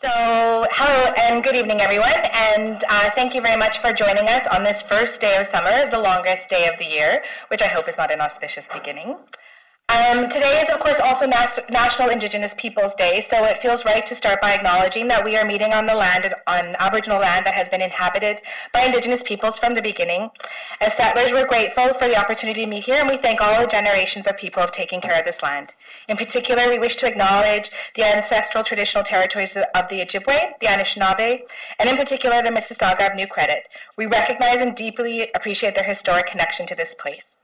Hello and good evening, everyone, and thank you very much for joining us on this first day of summer, the longest day of the year, which I hope is not an auspicious beginning. Today is, of course, also National Indigenous Peoples Day, so it feels right to start by acknowledging that we are meeting on the land, on Aboriginal land that has been inhabited by Indigenous peoples from the beginning. As settlers, we're grateful for the opportunity to meet here, and we thank all the generations of people who have taken care of this land. In particular, we wish to acknowledge the ancestral traditional territories of the Ojibwe, the Anishinaabe, and in particular the Mississauga of New Credit. We recognize and deeply appreciate their historic connection to this place.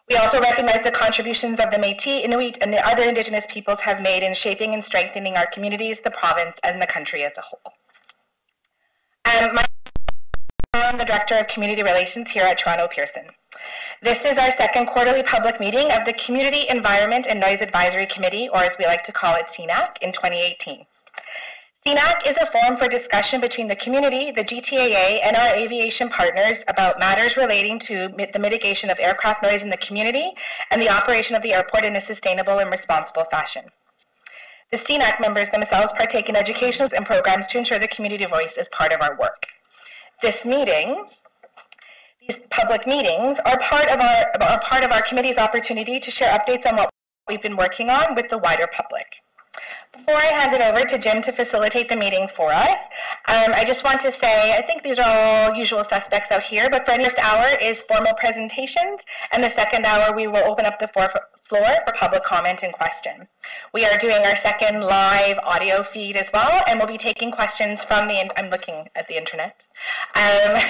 We also recognize the contributions of the Métis, Inuit, and the other Indigenous peoples have made in shaping and strengthening our communities, the province, and the country as a whole. I'm the Director of Community Relations here at Toronto Pearson. This is our second quarterly public meeting of the Community Environment and Noise Advisory Committee, or as we like to call it, CENAC, in 2018. CENAC is a forum for discussion between the community, the GTAA, and our aviation partners about matters relating to the mitigation of aircraft noise in the community and the operation of the airport in a sustainable and responsible fashion. The CENAC members themselves partake in educational and programs to ensure the community voice is part of our work. These public meetings are part of our committee's opportunity to share updates on what we've been working on with the wider public. Before I hand it over to Jim to facilitate the meeting for us, I just want to say, I think these are all usual suspects out here, but the first hour is formal presentations, and the second hour we will open up the floor for public comment and question. We are doing our second live audio feed as well, and we'll be taking questions from I'm looking at the internet,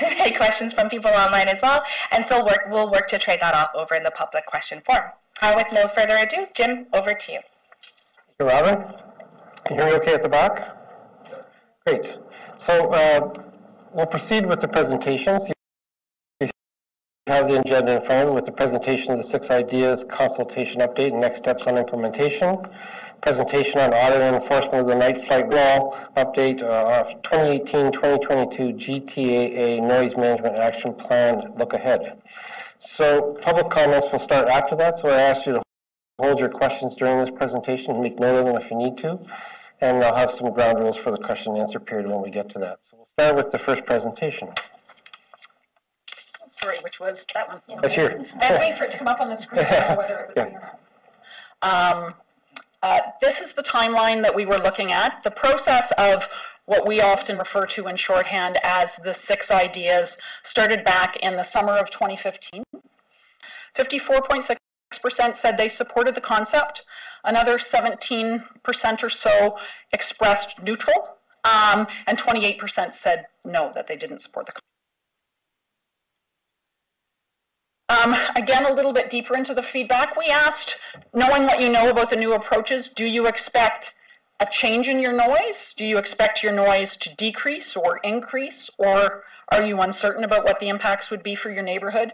take questions from people online as well, and so we'll work to trade that off over in the public question forum. With no further ado, Jim, over to you. Thank you, Robin. Can you hear me okay at the back? Great. So we'll proceed with the presentations. You have the agenda in front of you with the presentation of the 6 ideas, consultation update, and next steps on implementation. Presentation on audit and enforcement of the night flight law update of 2018-2022 GTAA Noise Management Action Plan look ahead. So public comments will start after that, so I ask you to hold your questions during this presentation and make note of them if you need to. And I'll have some ground rules for the question and answer period when we get to that. So we'll start with the first presentation. Sorry, which was that one? That's here. I had to wait for it to come up on the screen, I don't know whether it was me or not. This is the timeline that we were looking at. The process of what we often refer to in shorthand as the 6 ideas started back in the summer of 2015. 54.6% said they supported the concept. Another 17% or so expressed neutral, and 28% said no, that they didn't support the concept. Again, a little bit deeper into the feedback, we asked, knowing what you know about the new approaches, do you expect a change in your noise? Do you expect your noise to decrease or increase, or are you uncertain about what the impacts would be for your neighborhood?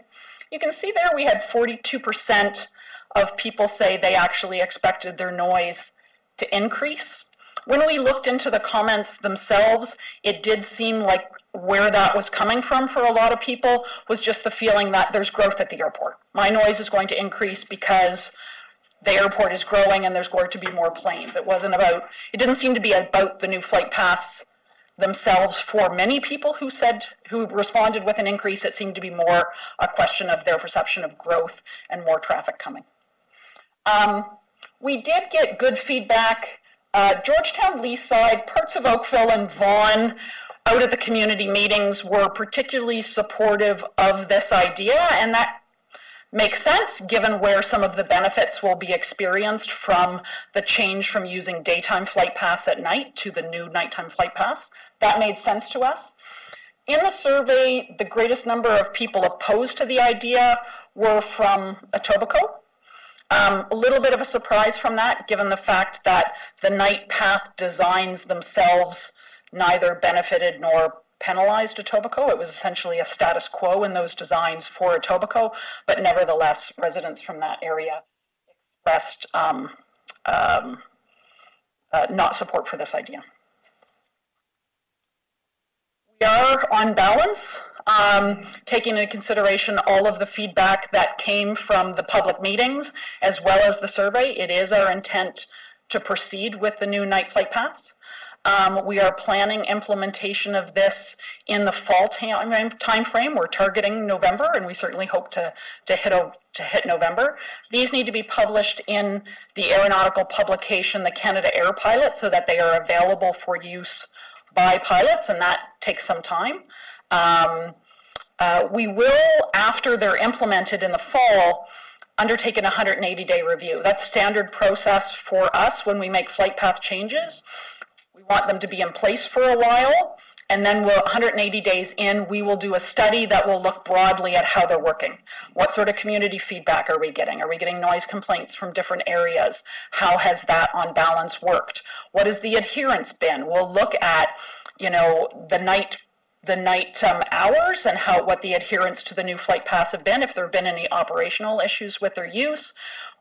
You can see there we had 42% of people say they actually expected their noise to increase. When we looked into the comments themselves, it did seem like where that was coming from for a lot of people was just the feeling that there's growth at the airport. My noise is going to increase because the airport is growing and there's going to be more planes. It didn't seem to be about the new flight paths themselves for many people who responded with an increase. It seemed to be more a question of their perception of growth and more traffic coming. We did get good feedback. Georgetown, Leaside, parts of Oakville, and Vaughan out at the community meetings were particularly supportive of this idea, and that makes sense given where some of the benefits will be experienced from the change from using daytime flight paths at night to the new nighttime flight paths. That made sense to us. In the survey, the greatest number of people opposed to the idea were from Etobicoke. A little bit of a surprise from that, given the fact that the night path designs themselves neither benefited nor penalized Etobicoke. It was essentially a status quo in those designs for Etobicoke, but nevertheless, residents from that area expressed not support for this idea. We are, on balance, taking into consideration all of the feedback that came from the public meetings as well as the survey. It is our intent to proceed with the new night flight paths. We are planning implementation of this in the fall time frame. We're targeting November, and we certainly hope to hit November. These need to be published in the aeronautical publication, the Canada Air Pilot, so that they are available for use by pilots, and that takes some time. We will, after they're implemented in the fall, undertake an 180-day review. That's standard process for us when we make flight path changes. We want them to be in place for a while, and then 180 days in, we will do a study that will look broadly at how they're working. What sort of community feedback are we getting? Are we getting noise complaints from different areas? How has that on balance worked? What has the adherence been? We'll look at, you know, the night hours and what the adherence to the new flight paths have been, if there have been any operational issues with their use.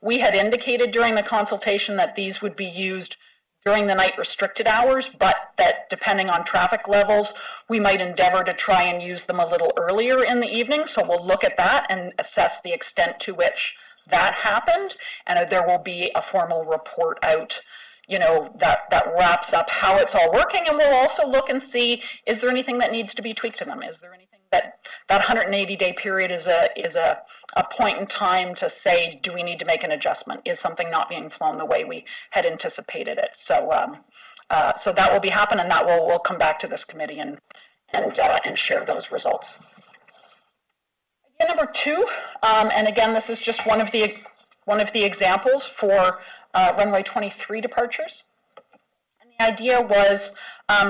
We had indicated during the consultation that these would be used during the night restricted hours, but that depending on traffic levels, we might endeavor to try and use them a little earlier in the evening. So we'll look at that and assess the extent to which that happened, and there will be a formal report out, you know, that wraps up how it's all working, and we'll also look and see, is there anything that needs to be tweaked in them? Is there anything that 180-day period is a point in time to say, do we need to make an adjustment? Is something not being flown the way we had anticipated it? So so that will be happening, and that we'll come back to this committee and share those results. Idea number 2, and again, this is just one of the examples for runway 23 departures. And the idea was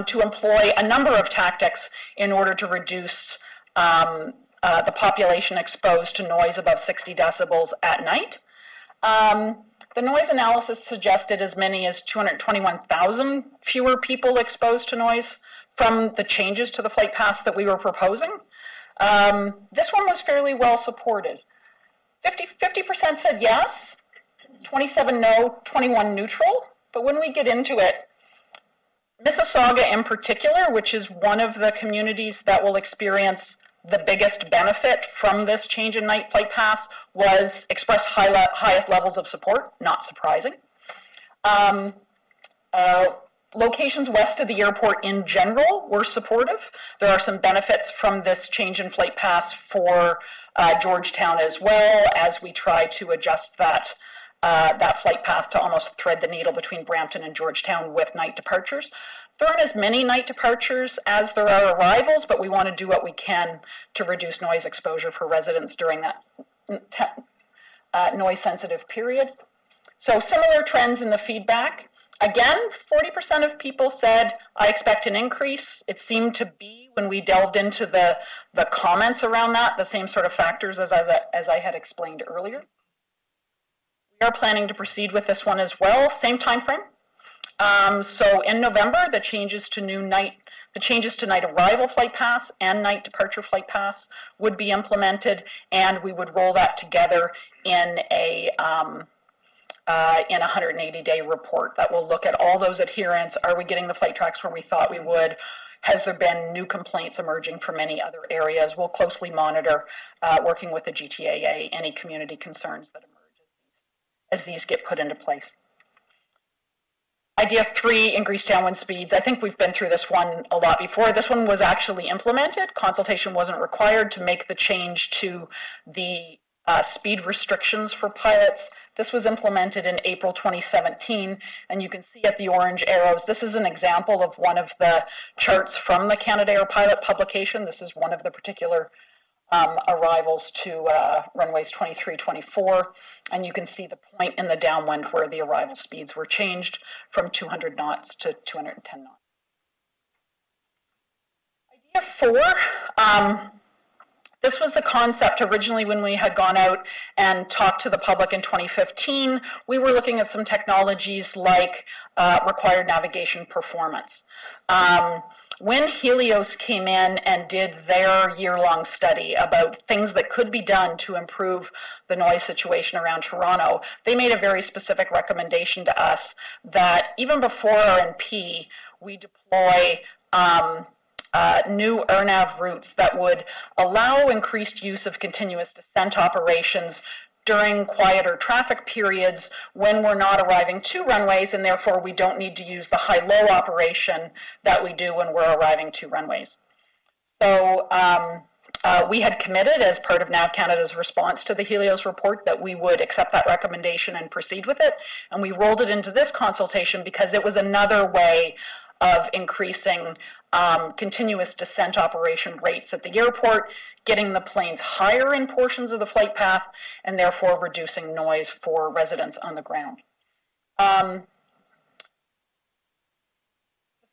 to employ a number of tactics in order to reduce the population exposed to noise above 60 decibels at night. The noise analysis suggested as many as 221,000 fewer people exposed to noise from the changes to the flight paths that we were proposing. This one was fairly well supported. 50% said yes, 27 no, 21 neutral. But when we get into it, Mississauga in particular, which is one of the communities that will experience the biggest benefit from this change in night flight paths, expressed highest levels of support, not surprising. Locations west of the airport in general were supportive. There are some benefits from this change in flight paths for Georgetown as well, as we try to adjust that flight path to almost thread the needle between Brampton and Georgetown with night departures. There aren't as many night departures as there are arrivals, but we want to do what we can to reduce noise exposure for residents during that noise-sensitive period. So similar trends in the feedback. Again, 40% of people said, I expect an increase. It seemed to be, when we delved into the comments around that, the same sort of factors as I had explained earlier. We are planning to proceed with this one as well, same time frame. So in November, the changes to night arrival flight paths and night departure flight paths would be implemented, and we would roll that together in a 180-day report that will look at all those adherents. Are we getting the flight tracks where we thought we would? Has there been new complaints emerging from any other areas? We'll closely monitor, working with the GTAA, any community concerns that emerge as these get put into place. Idea 3, increased downwind speeds. I think we've been through this one a lot before. This one was actually implemented. Consultation wasn't required to make the change to the speed restrictions for pilots. This was implemented in April 2017, and you can see at the orange arrows, this is an example of one of the charts from the Canada Air Pilot publication. This is one of the particular arrivals to runways 23, 24, and you can see the point in the downwind where the arrival speeds were changed from 200 knots to 210 knots. Idea 4, this was the concept originally when we had gone out and talked to the public in 2015. We were looking at some technologies like required navigation performance. When Helios came in and did their year-long study about things that could be done to improve the noise situation around Toronto, they made a very specific recommendation to us that even before RNP, we deploy new RNAV routes that would allow increased use of continuous descent operations during quieter traffic periods when we're not arriving to runways, and therefore we don't need to use the high-low operation that we do when we're arriving to runways. So we had committed as part of NAV Canada's response to the Helios report that we would accept that recommendation and proceed with it, and we rolled it into this consultation because it was another way of increasing continuous descent operation rates at the airport, getting the planes higher in portions of the flight path, and therefore reducing noise for residents on the ground. The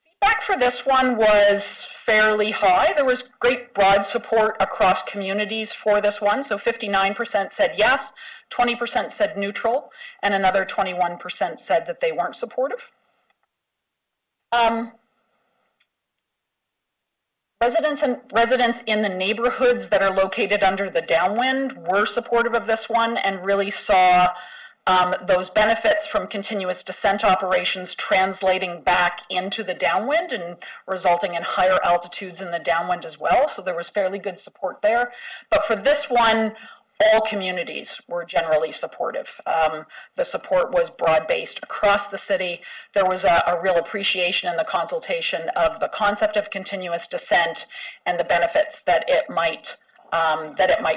feedback for this one was fairly high. There was great broad support across communities for this one. So 59% said yes, 20% said neutral, and another 21% said that they weren't supportive. Residents in the neighborhoods that are located under the downwind were supportive of this one and really saw those benefits from continuous descent operations translating back into the downwind and resulting in higher altitudes in the downwind as well. So there was fairly good support there. But for this one, all communities were generally supportive. The support was broad-based across the city. There was a real appreciation in the consultation of the concept of continuous descent and the benefits that it might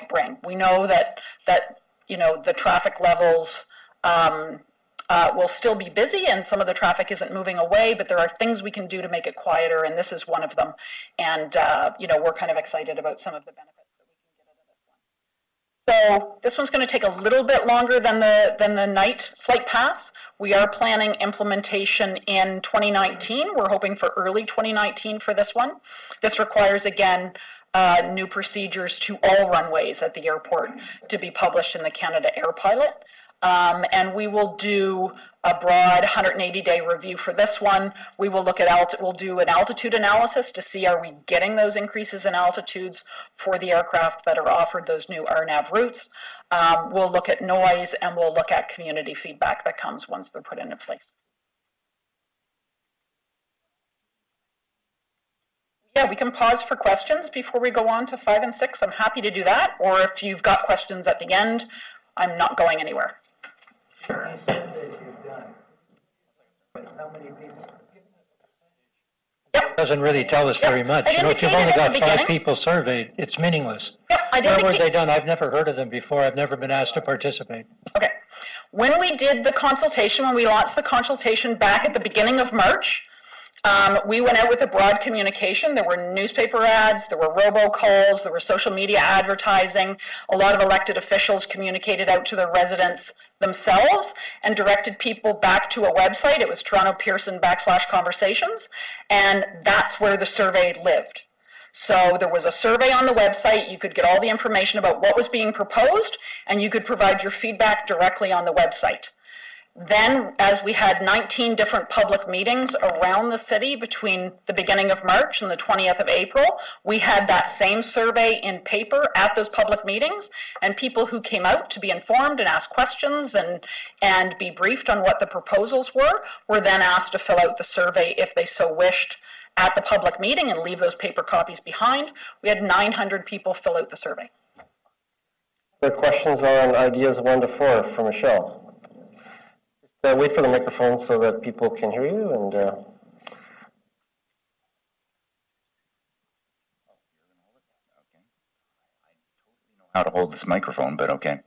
bring. We know that you know, the traffic levels will still be busy and some of the traffic isn't moving away, but there are things we can do to make it quieter, and this is one of them. And you know, we're kind of excited about some of the benefits. So this one's going to take a little bit longer than the night flight pass. We are planning implementation in 2019. We're hoping for early 2019 for this one. This requires, again, new procedures to all runways at the airport to be published in the Canada Air Pilot. And we will do a broad 180-day review for this one. We will look at we'll do an altitude analysis to see, are we getting those increases in altitudes for the aircraft that are offered those new RNAV routes. We'll look at noise, and we'll look at community feedback that comes once they're put into place. Yeah, we can pause for questions before we go on to 5 and 6. I'm happy to do that. Or if you've got questions at the end, I'm not going anywhere. How many people? Yep. Doesn't really tell us very much. You know, if you've only got 5 people surveyed, it's meaningless. Yep, I did. Where were they done? I've never heard of them before. I've never been asked to participate. Okay. When we did the consultation, when we launched the consultation back at the beginning of March, we went out with a broad communication. There were newspaper ads, there were robocalls, there were social media advertising. A lot of elected officials communicated out to the residents themselves and directed people back to a website. It was Toronto Pearson /conversations, and that's where the survey lived. So there was a survey on the website. You could get all the information about what was being proposed, and you could provide your feedback directly on the website. Then, as we had 19 different public meetings around the city between the beginning of March and the 20th of April, we had that same survey in paper at those public meetings, and people who came out to be informed and ask questions and be briefed on what the proposals were then asked to fill out the survey if they so wished at the public meeting and leave those paper copies behind. We had 900 people fill out the survey. There are questions on ideas 1 to 4 from Michelle. Wait for the microphone so that people can hear you. And how to hold this microphone, but okay.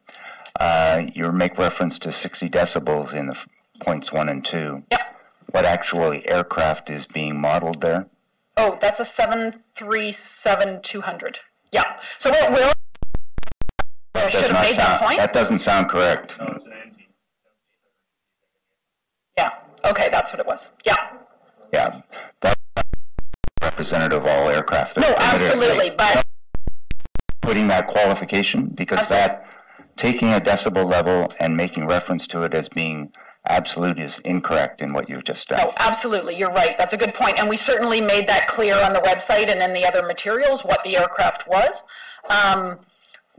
You make reference to 60 decibels in the points 1 and 2. Yep. What actually aircraft is being modeled there? Oh, that's a 737-200. Yeah. So it will. I should have made that point. That doesn't sound correct. No, it's an NT. Yeah. Okay, that's what it was. Yeah. Yeah. That's representative of all aircraft. No, absolutely, but putting that qualification, because that taking a decibel level and making reference to it as being absolute is incorrect in what you've just done. No, absolutely, you're right. That's a good point, and we certainly made that clear on the website and in the other materials what the aircraft was.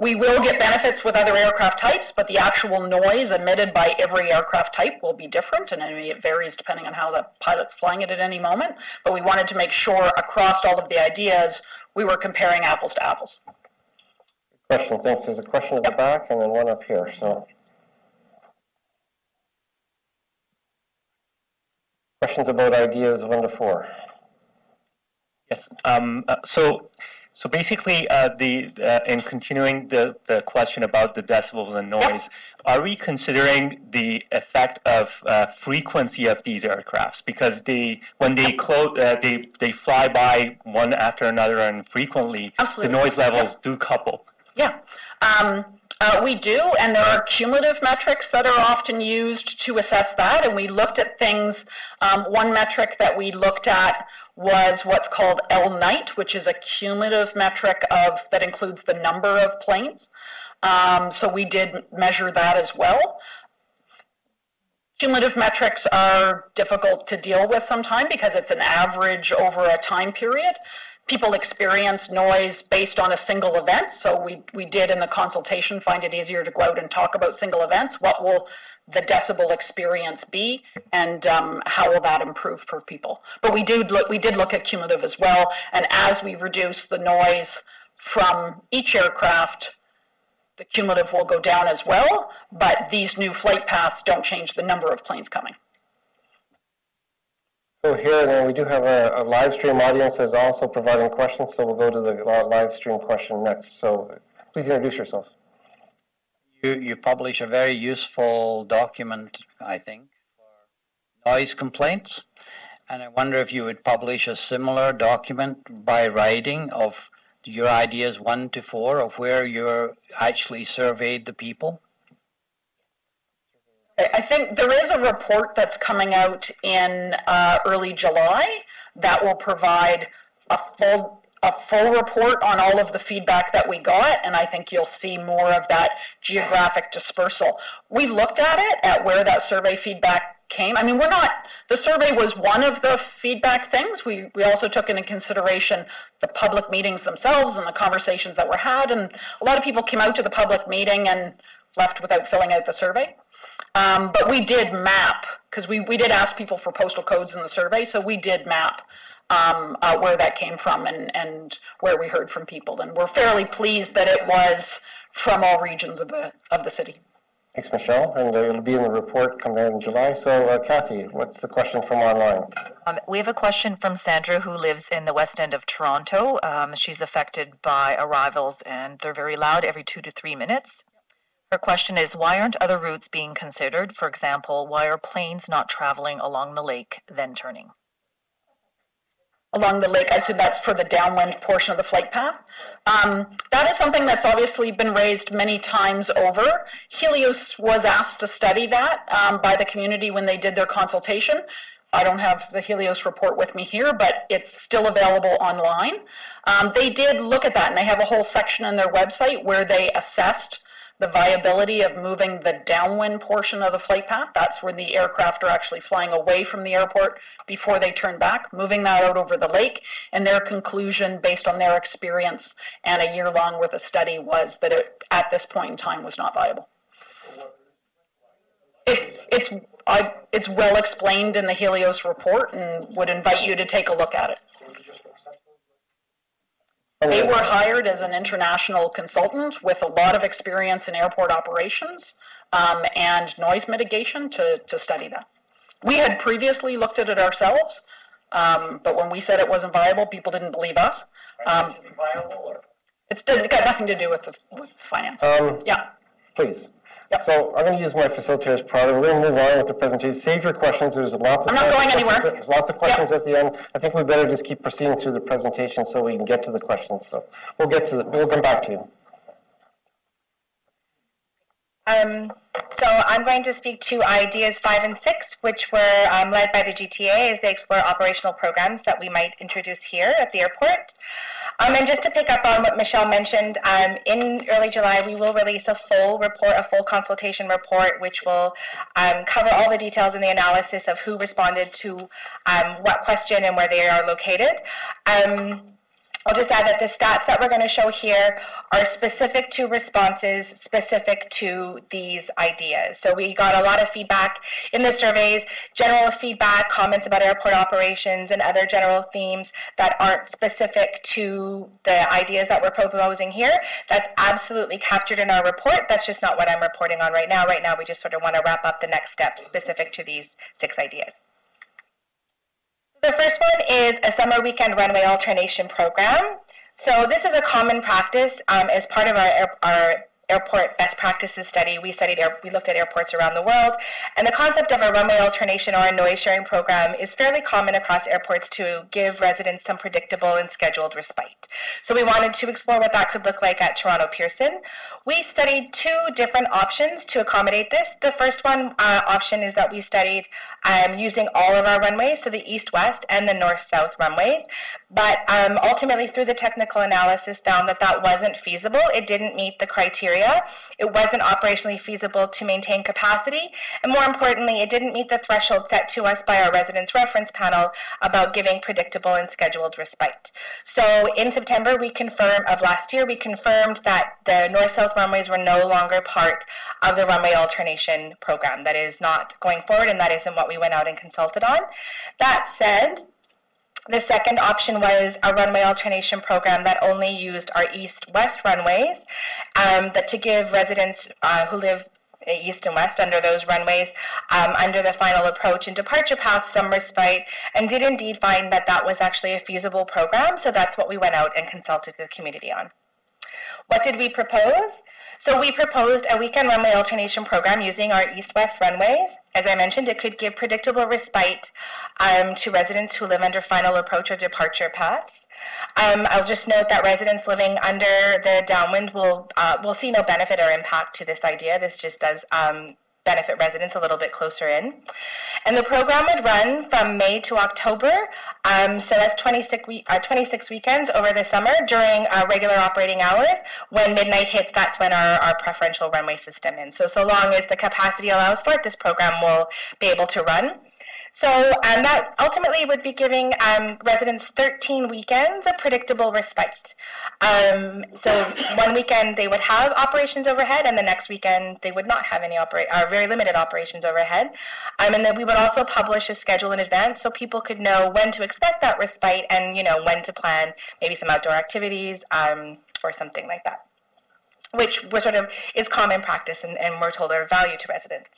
We will get benefits with other aircraft types, but the actual noise emitted by every aircraft type will be different, and I mean, it varies depending on how the pilot's flying it at any moment. But we wanted to make sure across all of the ideas we were comparing apples to apples. Question, thanks. There's a question at the back and then one up here. So, questions about ideas 1 to 4. Yes. So basically, in continuing the question about the decibels and noise, are we considering the effect of frequency of these aircrafts? Because when they fly by one after another and frequently, the noise levels do couple. Yeah. We do, and there are cumulative metrics that are often used to assess that, and we looked at things. One metric that we looked at was what's called L-night, which is a cumulative metric that includes the number of planes. So we did measure that as well. Cumulative metrics are difficult to deal with sometimes because it's an average over a time period. People experience noise based on a single event, so we did in the consultation find it easier to go out and talk about single events. What will the decibel experience be, and how will that improve for people? But we did look at cumulative as well, and as we reduce the noise from each aircraft, the cumulative will go down as well, but these new flight paths don't change the number of planes coming. So here, then we do have a live stream audience that's also providing questions, so we'll go to the live stream question next. So please introduce yourself. You publish a very useful document, I think, for noise complaints, and I wonder if you would publish a similar document by writing of your ideas 1 to 4 of where you actually surveyed the people. I think there is a report that's coming out in early July that will provide a full report on all of the feedback that we got, and I think you'll see more of that geographic dispersal. We looked at it, at where that survey feedback came. I mean, the survey was one of the feedback things. We also took into consideration the public meetings themselves and the conversations that were had, and a lot of people came out to the public meeting and left without filling out the survey. But we did map, because we did ask people for postal codes in the survey, so we did map where that came from and where we heard from people. And we're fairly pleased that it was from all regions of the city. Thanks, Michelle. And it'll be in the report coming out in July. So, Kathy, what's the question from online? We have a question from Sandra, who lives in the West End of Toronto. She's affected by arrivals, and they're very loud every 2 to 3 minutes. Her question is, why aren't other routes being considered? For example, why are planes not traveling along the lake, then turning? Along the lake, I assume that's for the downwind portion of the flight path. That is something that's obviously been raised many times over. Helios was asked to study that by the community when they did their consultation. I don't have the Helios report with me here, but it's still available online. They did look at that, and they have a whole section on their website where they assessed the viability of moving the downwind portion of the flight path. That's where the aircraft are actually flying away from the airport before they turn back, moving that out over the lake. And their conclusion, based on their experience and a year-long worth of study, was that it, at this point in time, was not viable. It's well explained in the Helios report, and would invite you to take a look at it. They were hired as an international consultant with a lot of experience in airport operations and noise mitigation to study that. We had previously looked at it ourselves, but when we said it wasn't viable, people didn't believe us. It's got nothing to do with finance. Yeah. Please. Yep. So I'm going to use my facilitator's product. We're going to move on with the presentation. Save your questions. There's lots of I'm not going anywhere. There's lots of questions at the end. I think we better just keep proceeding through the presentation so we can get to the questions. So we'll come back to you. So I'm going to speak to ideas 5 and 6, which were led by the GTA as they explore operational programs that we might introduce here at the airport. And just to pick up on what Michelle mentioned, in early July we will release a full report, a full consultation report, which will cover all the details and the analysis of who responded to what question and where they are located. I'll just add that the stats that we're going to show here are specific to responses, specific to these ideas. So we got a lot of feedback in the surveys, general feedback, comments about airport operations, and other general themes that aren't specific to the ideas that we're proposing here. That's absolutely captured in our report. That's just not what I'm reporting on right now. Right now, we just sort of want to wrap up the next steps specific to these 6 ideas. The first one is a summer weekend runway alternation program. So this is a common practice as part of our airport best practices study. We looked at airports around the world, and the concept of a runway alternation or a noise sharing program is fairly common across airports to give residents some predictable and scheduled respite. So we wanted to explore what that could look like at Toronto Pearson. We studied 2 different options to accommodate this. The first one option is that we studied using all of our runways, so the east-west and the north-south runways, but ultimately through the technical analysis found that that wasn't feasible. It didn't meet the criteria. It wasn't operationally feasible to maintain capacity, and more importantly, it didn't meet the threshold set to us by our residents reference panel about giving predictable and scheduled respite. So in September of last year, we confirmed that the north-south runways were no longer part of the runway alternation program. That is not going forward, and that isn't what we went out and consulted on. That said, the second option was a runway alternation program that only used our east-west runways, that to give residents who live east and west under those runways, under the final approach and departure paths, some respite, and did indeed find that that was actually a feasible program, so that's what we went out and consulted the community on. What did we propose? So we proposed a weekend runway alternation program using our east-west runways. As I mentioned, it could give predictable respite to residents who live under final approach or departure paths. I'll just note that residents living under the downwind will see no benefit or impact to this idea. This just does benefit residents a little bit closer in. And the program would run from May to October, so that's 26 weekends over the summer during our regular operating hours. When midnight hits, that's when our preferential runway system ends. So long as the capacity allows for it, this program will be able to run. So that ultimately would be giving residents 13 weekends of predictable respite. So one weekend they would have operations overhead, and the next weekend they would not have any very limited operations overhead. And then we would also publish a schedule in advance so people could know when to expect that respite and when to plan maybe some outdoor activities or something like that, which is common practice and we're told are of value to residents.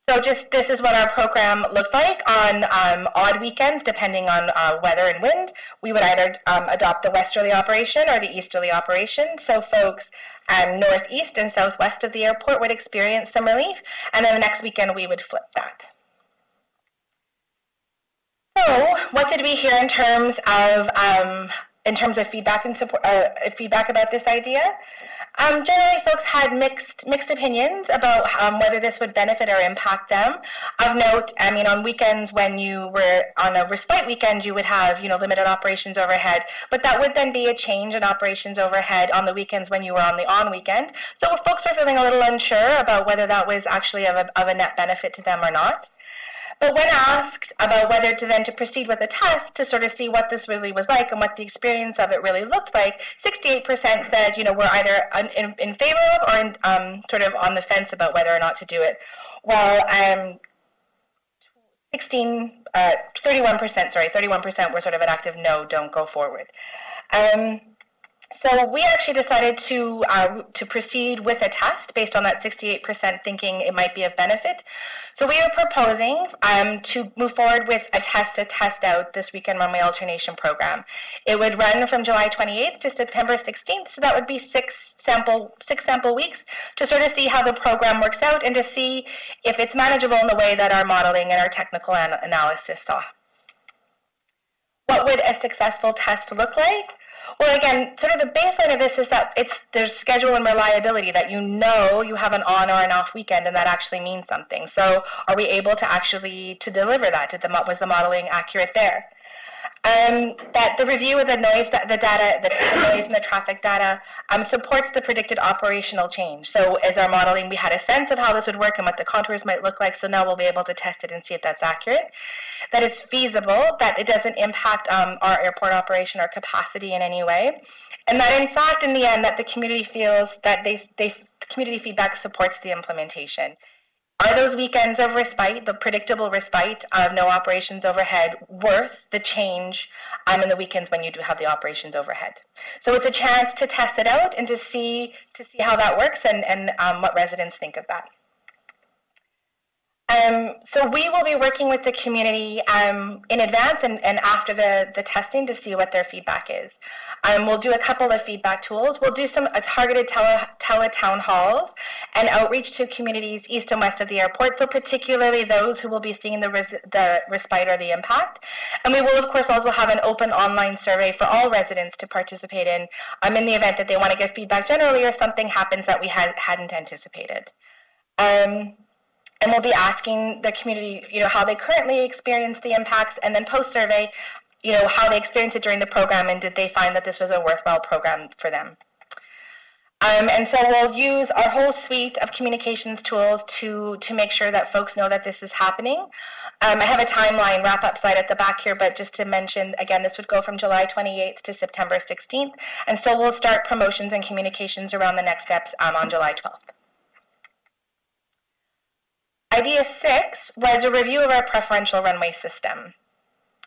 So this is what our program looked like on odd weekends, depending on weather and wind. We would either adopt the westerly operation or the easterly operation. So folks northeast and southwest of the airport would experience some relief, and then the next weekend we would flip that. So what did we hear in terms of feedback and support, feedback about this idea? Generally, folks had mixed opinions about whether this would benefit or impact them. Of note, on weekends when you were on a respite weekend, you would have limited operations overhead, but that would then be a change in operations overhead on the weekends when you were on the on weekend. So folks were feeling a little unsure about whether that was actually of a net benefit to them or not. But when asked about whether to proceed with a test to sort of see what this really was like and what the experience of it really looked like, 68% said, we're either in favor of or sort of on the fence about whether or not to do it. While 31% were sort of an active no, don't go forward. So we actually decided to proceed with a test based on that 68% thinking it might be of benefit. So we are proposing to move forward with a test to test out this weekend runway alternation program. It would run from July 28th to September 16th, so that would be six sample weeks to sort of see how the program works out and to see if it's manageable in the way that our modeling and our technical analysis saw. What would a successful test look like? Well, again, sort of the baseline of this is that there's schedule and reliability, that you have an on or an off weekend, and that actually means something. So are we able to deliver that? Was the modeling accurate there? That the review of the noise, the data, the noise and the traffic data supports the predicted operational change. So as our modeling, we had a sense of how this would work and what the contours might look like, so now we'll be able to test it and see if that's accurate. That it's feasible, that it doesn't impact our airport operation or capacity in any way. And that in fact, in the end, that the community feels that community feedback supports the implementation. Are those weekends of respite, the predictable respite of no operations overhead, worth the change in the weekends when you do have the operations overhead? So it's a chance to test it out and to see how that works and what residents think of that. So we will be working with the community in advance and after the testing to see what their feedback is. We'll do a couple of feedback tools. We'll do some targeted tele-town halls and outreach to communities east and west of the airport, so particularly those who will be seeing the respite or the impact. And we will, of course, also have an open online survey for all residents to participate in the event that they want to give feedback generally or something happens that we hadn't anticipated. And we'll be asking the community, how they currently experience the impacts, and then post-survey, how they experienced it during the program, and did they find that this was a worthwhile program for them. And so we'll use our whole suite of communications tools to make sure that folks know that this is happening. I have a timeline wrap-up slide at the back here, but just to mention, again, this would go from July 28th to September 16th, and so we'll start promotions and communications around the next steps on July 12th. Idea 6 was a review of our preferential runway system.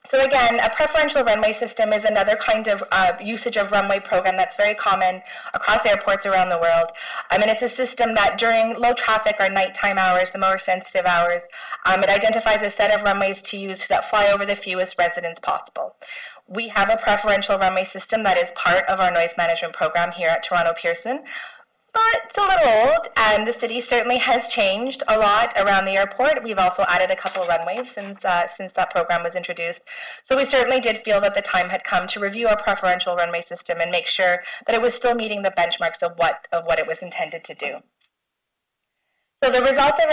So again, a preferential runway system is another kind of usage of runway program that's very common across airports around the world. And it's a system that during low traffic or nighttime hours, the more sensitive hours, it identifies a set of runways to use that fly over the fewest residents possible. We have a preferential runway system that is part of our noise management program here at Toronto Pearson. But it's a little old, and the city certainly has changed a lot around the airport. We've also added a couple runways since that program was introduced. So we certainly did feel that the time had come to review our preferential runway system and make sure that it was still meeting the benchmarks of what it was intended to do. So the results of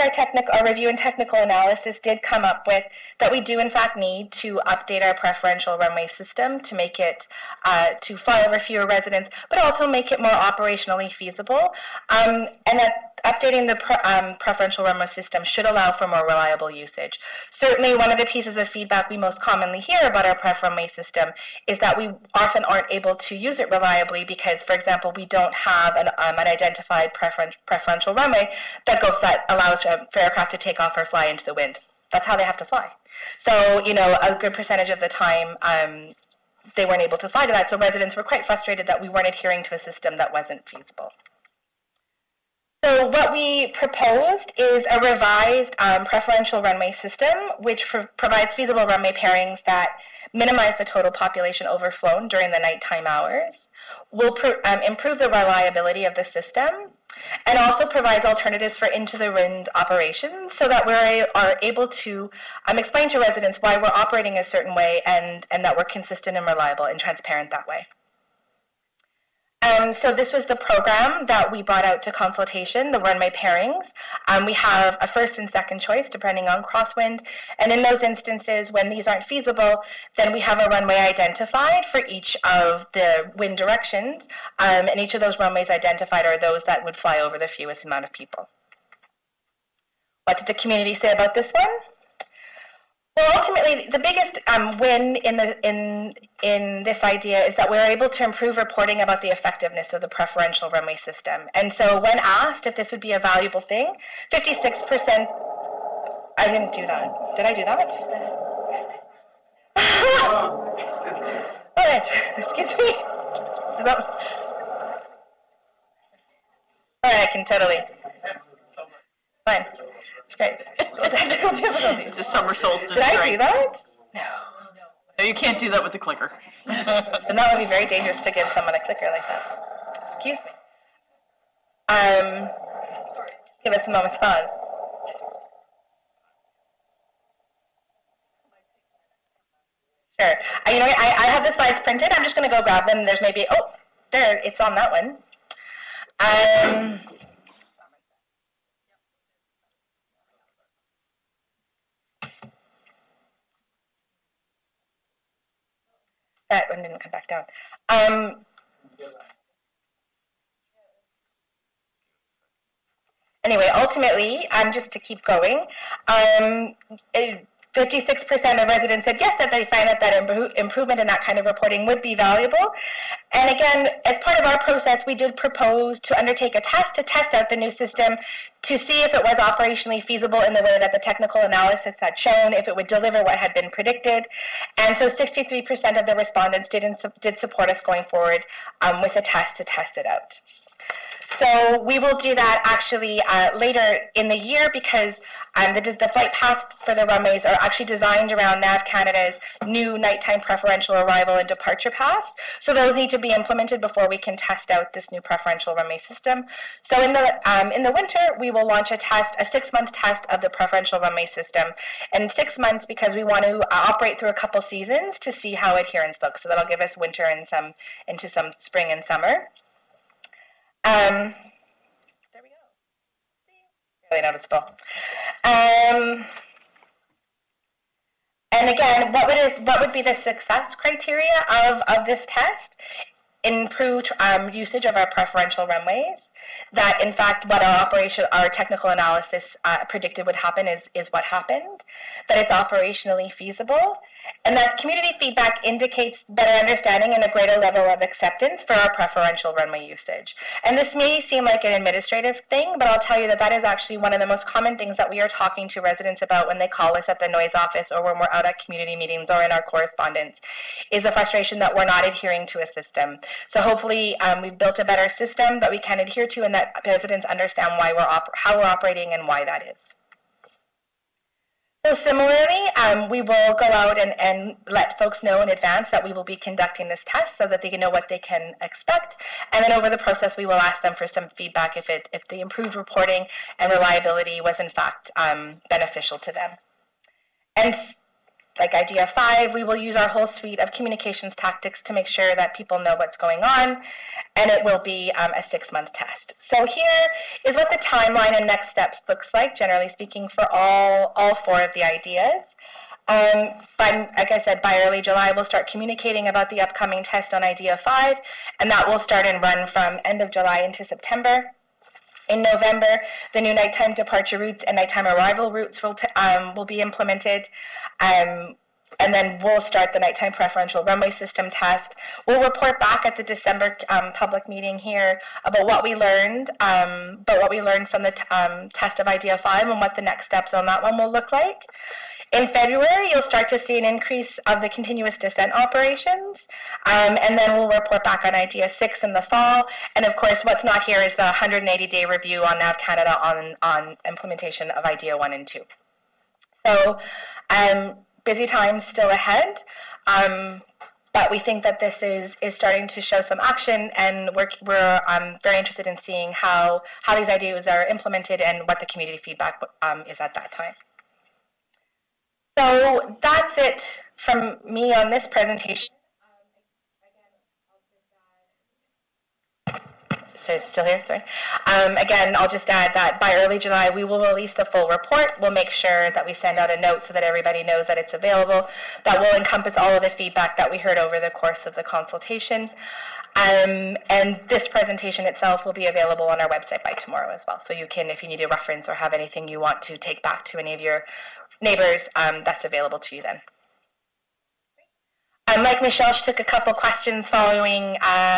our review and technical analysis did come up with that we do in fact need to update our preferential runway system to make it to fly over fewer residents, but also make it more operationally feasible, and that updating the preferential runway system should allow for more reliable usage. Certainly one of the pieces of feedback we most commonly hear about our pref runway system is that we often aren't able to use it reliably because, for example, we don't have an identified preferential runway that allows for aircraft to take off or fly into the wind. That's how they have to fly. So, a good percentage of the time they weren't able to fly to that, so residents were quite frustrated that we weren't adhering to a system that wasn't feasible. So what we proposed is a revised preferential runway system, which provides feasible runway pairings that minimize the total population overflown during the nighttime hours, will improve the reliability of the system, and also provides alternatives for into-the-wind operations so that we are able to explain to residents why we're operating a certain way and that we're consistent and reliable and transparent that way. So this was the program that we brought out to consultation, the runway pairings. We have a first and second choice depending on crosswind, and in those instances when these aren't feasible, then we have a runway identified for each of the wind directions, and each of those runways identified are those that would fly over the fewest amount of people. What did the community say about this one? Well, ultimately, the biggest win in this idea is that we're able to improve reporting about the effectiveness of the preferential runway system. And so when asked if this would be a valuable thing, 56%, I didn't do that. Did I do that? All right, excuse me. Is that... All right, I can totally. Fine. It's great. Technical difficulties. It's a summer solstice. Did I do that? No. No, you can't do that with the clicker. And that would be very dangerous to give someone a clicker like that. Excuse me. Give us a moment's pause. Sure. I have the slides printed. I'm just going to go grab them. There's maybe, oh, there, it's on that one. That one didn't come back down. Anyway, ultimately, just to keep going, 56% of residents said yes, that they find that improvement in that kind of reporting would be valuable. And again, as part of our process, we did propose to undertake a test to test out the new system to see if it was operationally feasible in the way that the technical analysis had shown, if it would deliver what had been predicted. And so 63% of the respondents did support us going forward with a test to test it out. So we will do that actually later in the year, because the flight paths for the runways are actually designed around NAV Canada's new nighttime preferential arrival and departure paths. So those need to be implemented before we can test out this new preferential runway system. So in the winter, we will launch a 6-month test of the preferential runway system. And 6 months because we want to operate through a couple seasons to see how adherence looks. So that'll give us winter and into some spring and summer. There we go. Really noticeable. And again, what would be the success criteria of this test? Improved usage of our preferential runways. That in fact, what our technical analysis predicted would happen is what happened. That it's operationally feasible, and that community feedback indicates better understanding and a greater level of acceptance for our preferential runway usage. And this may seem like an administrative thing, but I'll tell you that is actually one of the most common things that we are talking to residents about when they call us at the noise office or when we're out at community meetings or in our correspondence, is a frustration that we're not adhering to a system. So hopefully we've built a better system that we can adhere to, and that residents understand how we're operating and why that is. So similarly, we will go out and let folks know in advance that we will be conducting this test so that they can know what they can expect. And then over the process, we will ask them for some feedback if the improved reporting and reliability was in fact beneficial to them. And like idea 5, we will use our whole suite of communications tactics to make sure that people know what's going on, and it will be a 6-month test. So here is what the timeline and next steps looks like, generally speaking, for all 4 of the ideas. Like I said, by early July, we'll start communicating about the upcoming test on idea 5, and that will start and run from end of July into September. In November, the new nighttime departure routes and nighttime arrival routes will be implemented. And then we'll start the nighttime preferential runway system test. We'll report back at the December public meeting here about what we learned, from the test of idea 5 and what the next steps on that one will look like. In February, you'll start to see an increase of the continuous descent operations, and then we'll report back on idea 6 in the fall. And of course, what's not here is the 180-day review on NAV Canada on implementation of idea 1 and 2. So busy times still ahead, but we think that this is starting to show some action, and we're very interested in seeing how these ideas are implemented and what the community feedback is at that time. So that's it from me on this presentation. So it's still here, sorry. Again, I'll just add that by early July, we will release the full report. We'll make sure that we send out a note so that everybody knows that it's available. That will encompass all of the feedback that we heard over the course of the consultation. And this presentation itself will be available on our website by tomorrow as well. So you can, if you need a reference or have anything you want to take back to any of your neighbors, that's available to you then. Like Michelle, she took a couple questions following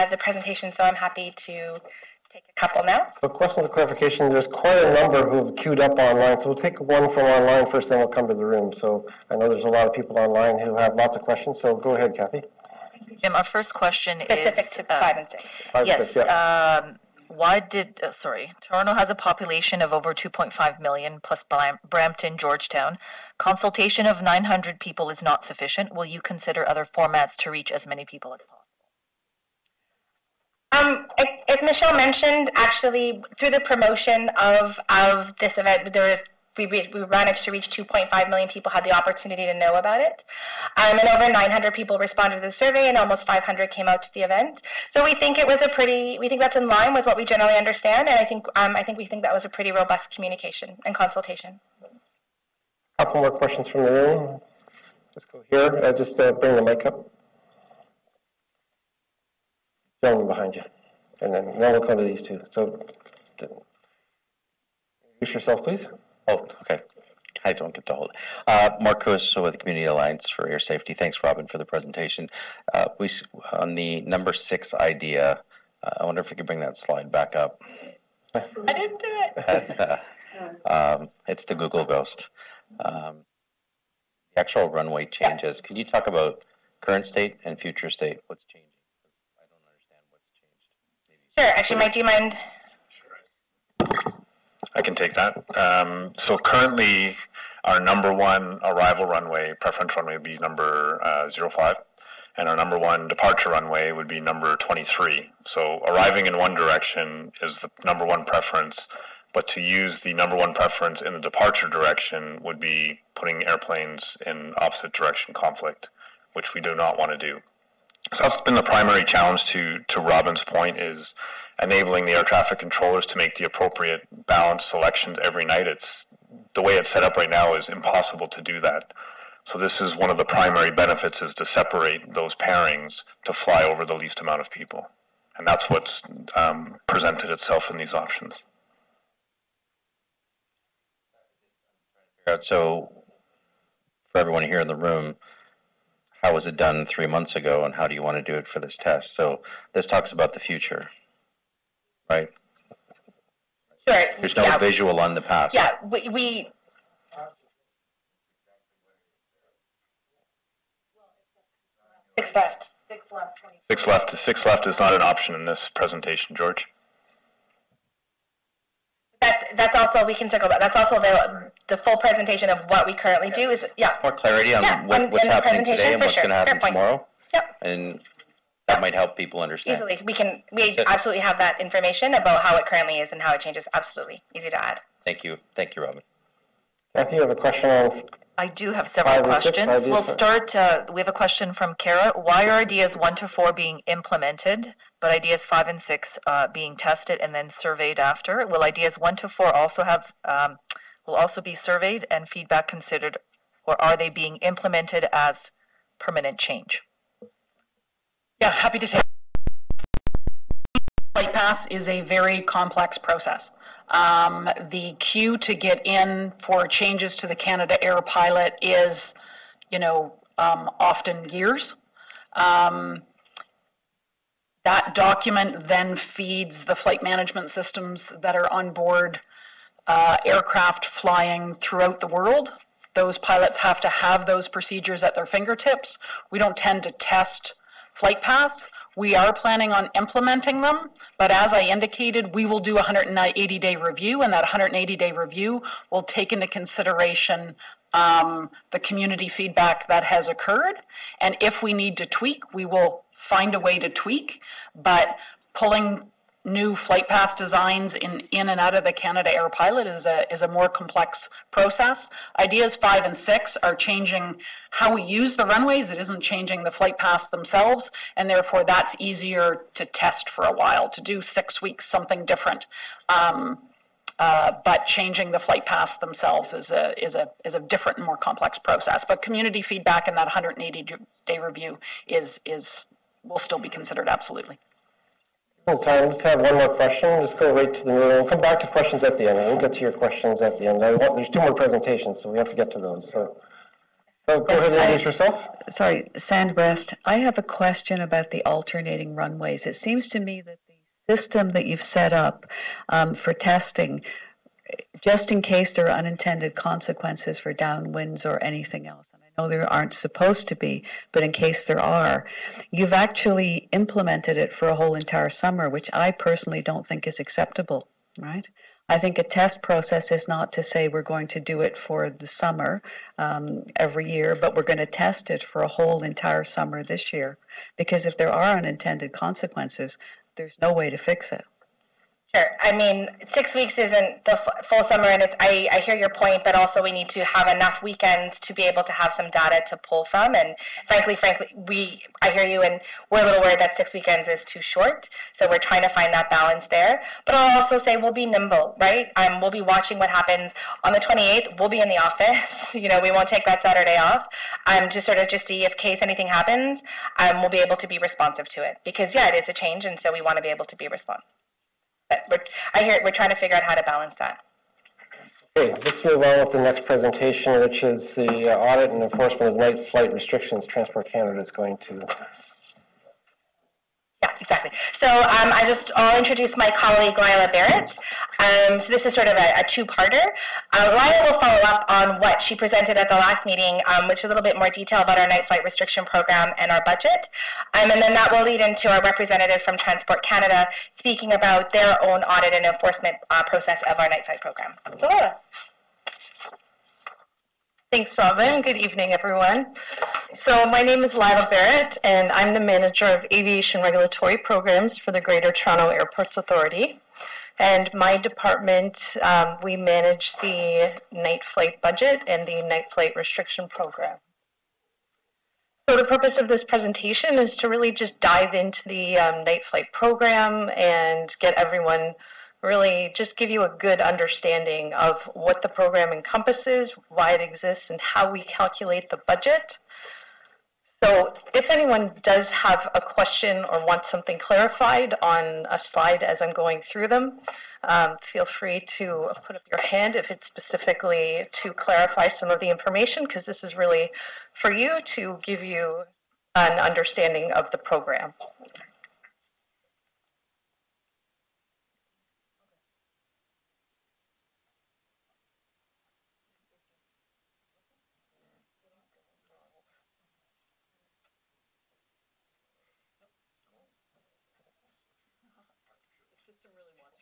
the presentation, so I'm happy to take a couple now. So questions of clarification, there's quite a number who have queued up online, so we'll take one from online first, then we'll come to the room. So I know there's a lot of people online who have lots of questions, so go ahead, Kathy. Jim, our first question specific is... to 5 and 6. Yes. Why did, Toronto has a population of over 2.5 million plus Brampton, Georgetown. Consultation of 900 people is not sufficient. Will you consider other formats to reach as many people as possible? As Michelle mentioned, actually, through the promotion of this event, we managed to reach 2.5 million people had the opportunity to know about it. And over 900 people responded to the survey, and almost 500 came out to the event. So we think we think that's in line with what we generally understand, and we think that was a pretty robust communication and consultation. A couple more questions from the room. Let's go here. Just bring the mic up. Gentleman behind you. And then now we'll come to these two. So, introduce yourself, please. Oh, okay. I don't get to hold it. Mark Kuis with the Community Alliance for Air Safety. Thanks, Robin, for the presentation. On the number 6 idea, I wonder if we could bring that slide back up. I didn't do it. It's the Google ghost. The actual runway changes. Can you talk about current state and future state? What's changing? I don't understand what's changed. Maybe sure. Actually, Mike, do you mind? I can take that. So currently, our number 1 arrival runway, preference runway, would be number 05, and our number 1 departure runway would be number 23. So arriving in one direction is the number 1 preference, but to use the number 1 preference in the departure direction would be putting airplanes in opposite direction conflict, which we do not want to do. So that's been the primary challenge to Robin's point, is enabling the air traffic controllers to make the appropriate balanced selections every night. The way it's set up right now is impossible to do that. So this is one of the primary benefits, is to separate those pairings to fly over the least amount of people. And that's what's presented itself in these options. So for everyone here in the room, how was it done 3 months ago, and how do you want to do it for this test? So this talks about the future, right? Sure. There's no visual on the past. Yeah, we 6 left. 6 left. 6 left. 6 left is not an option in this presentation, George. That's also, we can talk about, that's also available. The full presentation of what we currently do is, More clarity on what's happening today and what's going to happen tomorrow. Yep. And that might help people understand. Easily. We absolutely have that information about how it currently is and how it changes. Absolutely. Easy to add. Thank you. Thank you, Robin. Kathy, you have a question on... I do have several questions. We'll start, we have a question from Kara. Why are ideas 1 to 4 being implemented, but ideas 5 and 6 being tested and then surveyed after? Will ideas 1 to 4 also have, will also be surveyed and feedback considered, or are they being implemented as permanent change? Yeah, happy to take. Flight pass is a very complex process. The queue to get in for changes to the Canada Air pilot is, often years. That document then feeds the flight management systems that are on board aircraft flying throughout the world. Those pilots have to have those procedures at their fingertips. We don't tend to test flight paths. We are planning on implementing them, but as I indicated, we will do a 180-day review, and that 180-day review will take into consideration the community feedback that has occurred. And if we need to tweak, we will find a way to tweak, but pulling new flight path designs in and out of the Canada Air pilot is a more complex process. Ideas 5 and 6 are changing how we use the runways. It isn't changing the flight paths themselves, and therefore that's easier to test for a while, to do 6 weeks something different. But changing the flight paths themselves is a different and more complex process. But community feedback in that 180-day review will still be considered, absolutely. Time. Let's have one more question. Just go right to the middle. We'll come back to questions at the end. We'll get to your questions at the end. There's 2 more presentations, so we have to get to those. So go ahead and introduce yourself. Sorry, Sandbreast. I have a question about the alternating runways. It seems to me that the system that you've set up for testing, just in case there are unintended consequences for downwinds or anything else, I know there aren't supposed to be, but in case there are, you've actually implemented it for a whole entire summer, which I personally don't think is acceptable, right? I think a test process is not to say we're going to do it for the summer every year, but we're going to test it for a whole entire summer this year, because if there are unintended consequences, there's no way to fix it. Sure. I mean, 6 weeks isn't the full summer, and I hear your point, but also we need to have enough weekends to be able to have some data to pull from. And frankly, I hear you, and we're a little worried that 6 weekends is too short. So we're trying to find that balance there. But I'll also say we'll be nimble, right? We'll be watching what happens on the 28th. We'll be in the office. We won't take that Saturday off. Just see if case anything happens. We'll be able to be responsive to it because it is a change, and so we want to be able to be responsive. But we're trying to figure out how to balance that. Okay, let's move on with the next presentation, which is the audit and enforcement of night flight restrictions Transport Canada is going to. Yeah, exactly. So I'll introduce my colleague, Lila Barrett. So this is sort of a two-parter. Lila will follow up on what she presented at the last meeting, which is a little bit more detail about our night flight restriction program and our budget. And then that will lead into our representative from Transport Canada speaking about their own audit and enforcement process of our night flight program. So Lila. Thanks, Robin. Good evening, everyone. So my name is Lila Barrett, and I'm the manager of aviation regulatory programs for the Greater Toronto Airports Authority. And my department, we manage the night flight budget and the night flight restriction program. So the purpose of this presentation is to really just dive into the night flight program and get everyone really just give you a good understanding of what the program encompasses, why it exists, and how we calculate the budget. So if anyone does have a question or wants something clarified on a slide as I'm going through them, feel free to put up your hand if it's specifically to clarify some of the information, because this is really for you to give you an understanding of the program.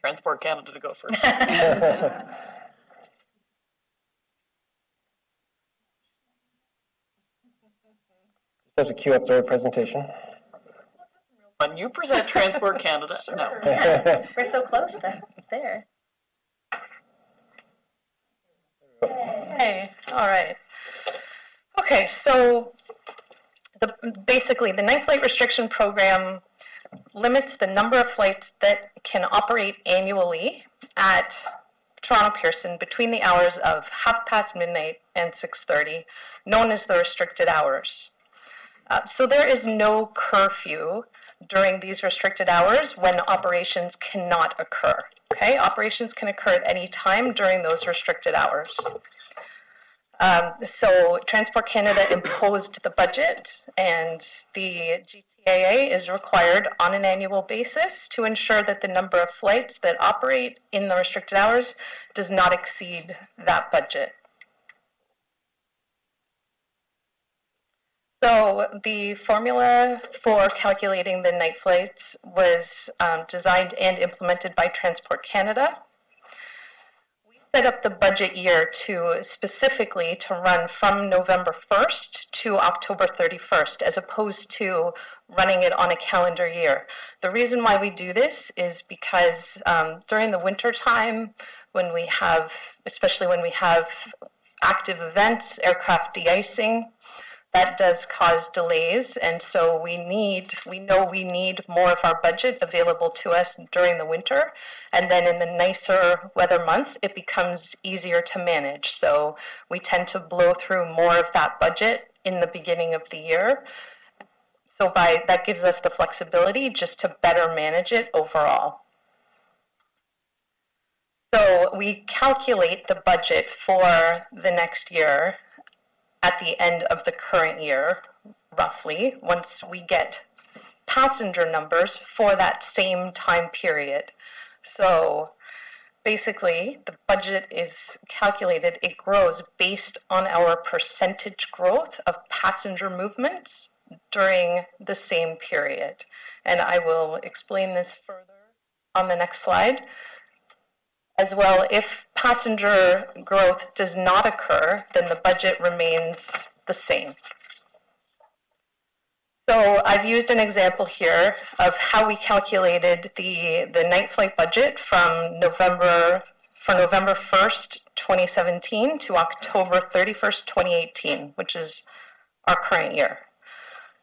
Transport Canada to go first. Just have to queue up the presentation. When you present Transport Canada, no. Yeah, we're so close then. It's there. Hey, all right. Okay, so basically the night flight restriction program limits the number of flights that can operate annually at Toronto Pearson between the hours of midnight and 6:30, known as the restricted hours. So there is no curfew during these restricted hours when operations cannot occur. Okay, operations can occur at any time during those restricted hours. So Transport Canada imposed the budget, and the GTAA is required on an annual basis to ensure that the number of flights that operate in the restricted hours does not exceed that budget. So the formula for calculating the night flights was designed and implemented by Transport Canada. Set up the budget year specifically to run from November 1st to October 31st, as opposed to running it on a calendar year. The reason why we do this is because during the winter time, especially when we have active events, aircraft de-icing, that does cause delays, and so we know we need more of our budget available to us during the winter, and then in the nicer weather months it becomes easier to manage. So we tend to blow through more of that budget in the beginning of the year. So that gives us the flexibility just to better manage it overall. So we calculate the budget for the next year at the end of the current year, roughly, once we get passenger numbers for that same time period. So basically, the budget is calculated, it grows based on our percentage growth of passenger movements during the same period. And I will explain this further on the next slide. As well, if passenger growth does not occur, then the budget remains the same. So I've used an example here of how we calculated the night flight budget from November 1st, 2017 to October 31st, 2018, which is our current year.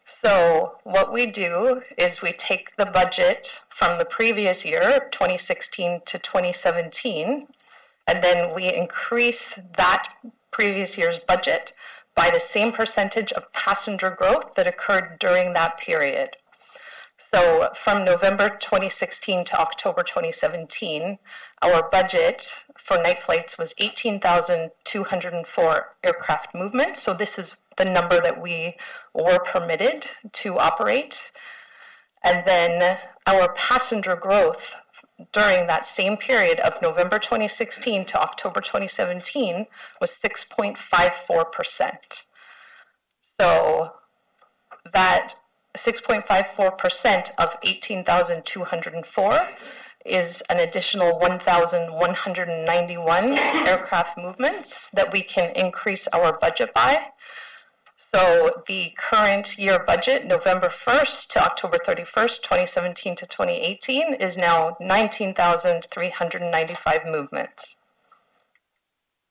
So what we do is we take the budget from the previous year, 2016 to 2017, and then we increase that previous year's budget by the same percentage of passenger growth that occurred during that period. So from November 2016 to October 2017, our budget for night flights was 18,204 aircraft movements. So this is the number that we were permitted to operate. And then our passenger growth during that same period of November 2016 to October 2017 was 6.54%. So that 6.54% of 18,204 is an additional 1,191 aircraft movements that we can increase our budget by. So the current year budget, November 1st to October 31st, 2017 to 2018, is now 19,395 movements.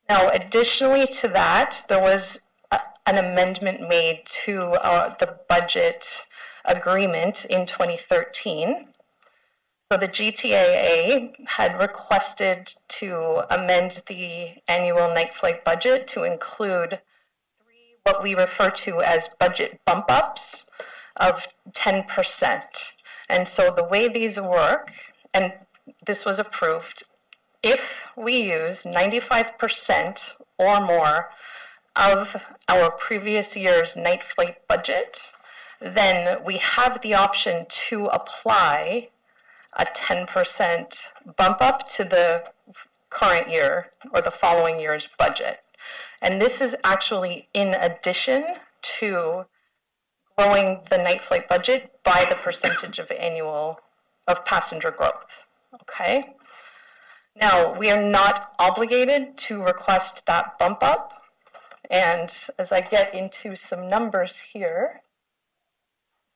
Now, additionally to that, there was an amendment made to the budget agreement in 2013. So the GTAA had requested to amend the annual night flight budget to include what we refer to as budget bump ups of 10%. And so the way these work, and this was approved, if we use 95% or more of our previous year's night flight budget, then we have the option to apply a 10% bump up to the current year or the following year's budget. And this is actually in addition to growing the night flight budget by the percentage of passenger growth, okay? Now, we are not obligated to request that bump up. And as I get into some numbers here,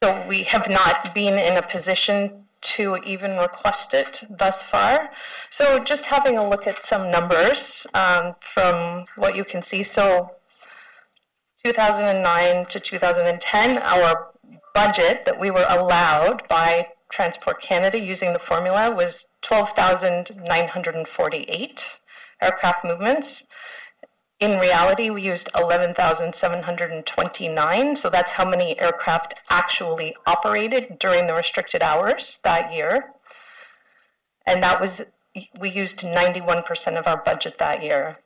so we have not been in a position to even request it thus far. So just having a look at some numbers from what you can see. So 2009 to 2010, our budget that we were allowed by Transport Canada using the formula was 12,948 aircraft movements. In reality, we used 11,729, so that's how many aircraft actually operated during the restricted hours that year. And that was, we used 91% of our budget that year.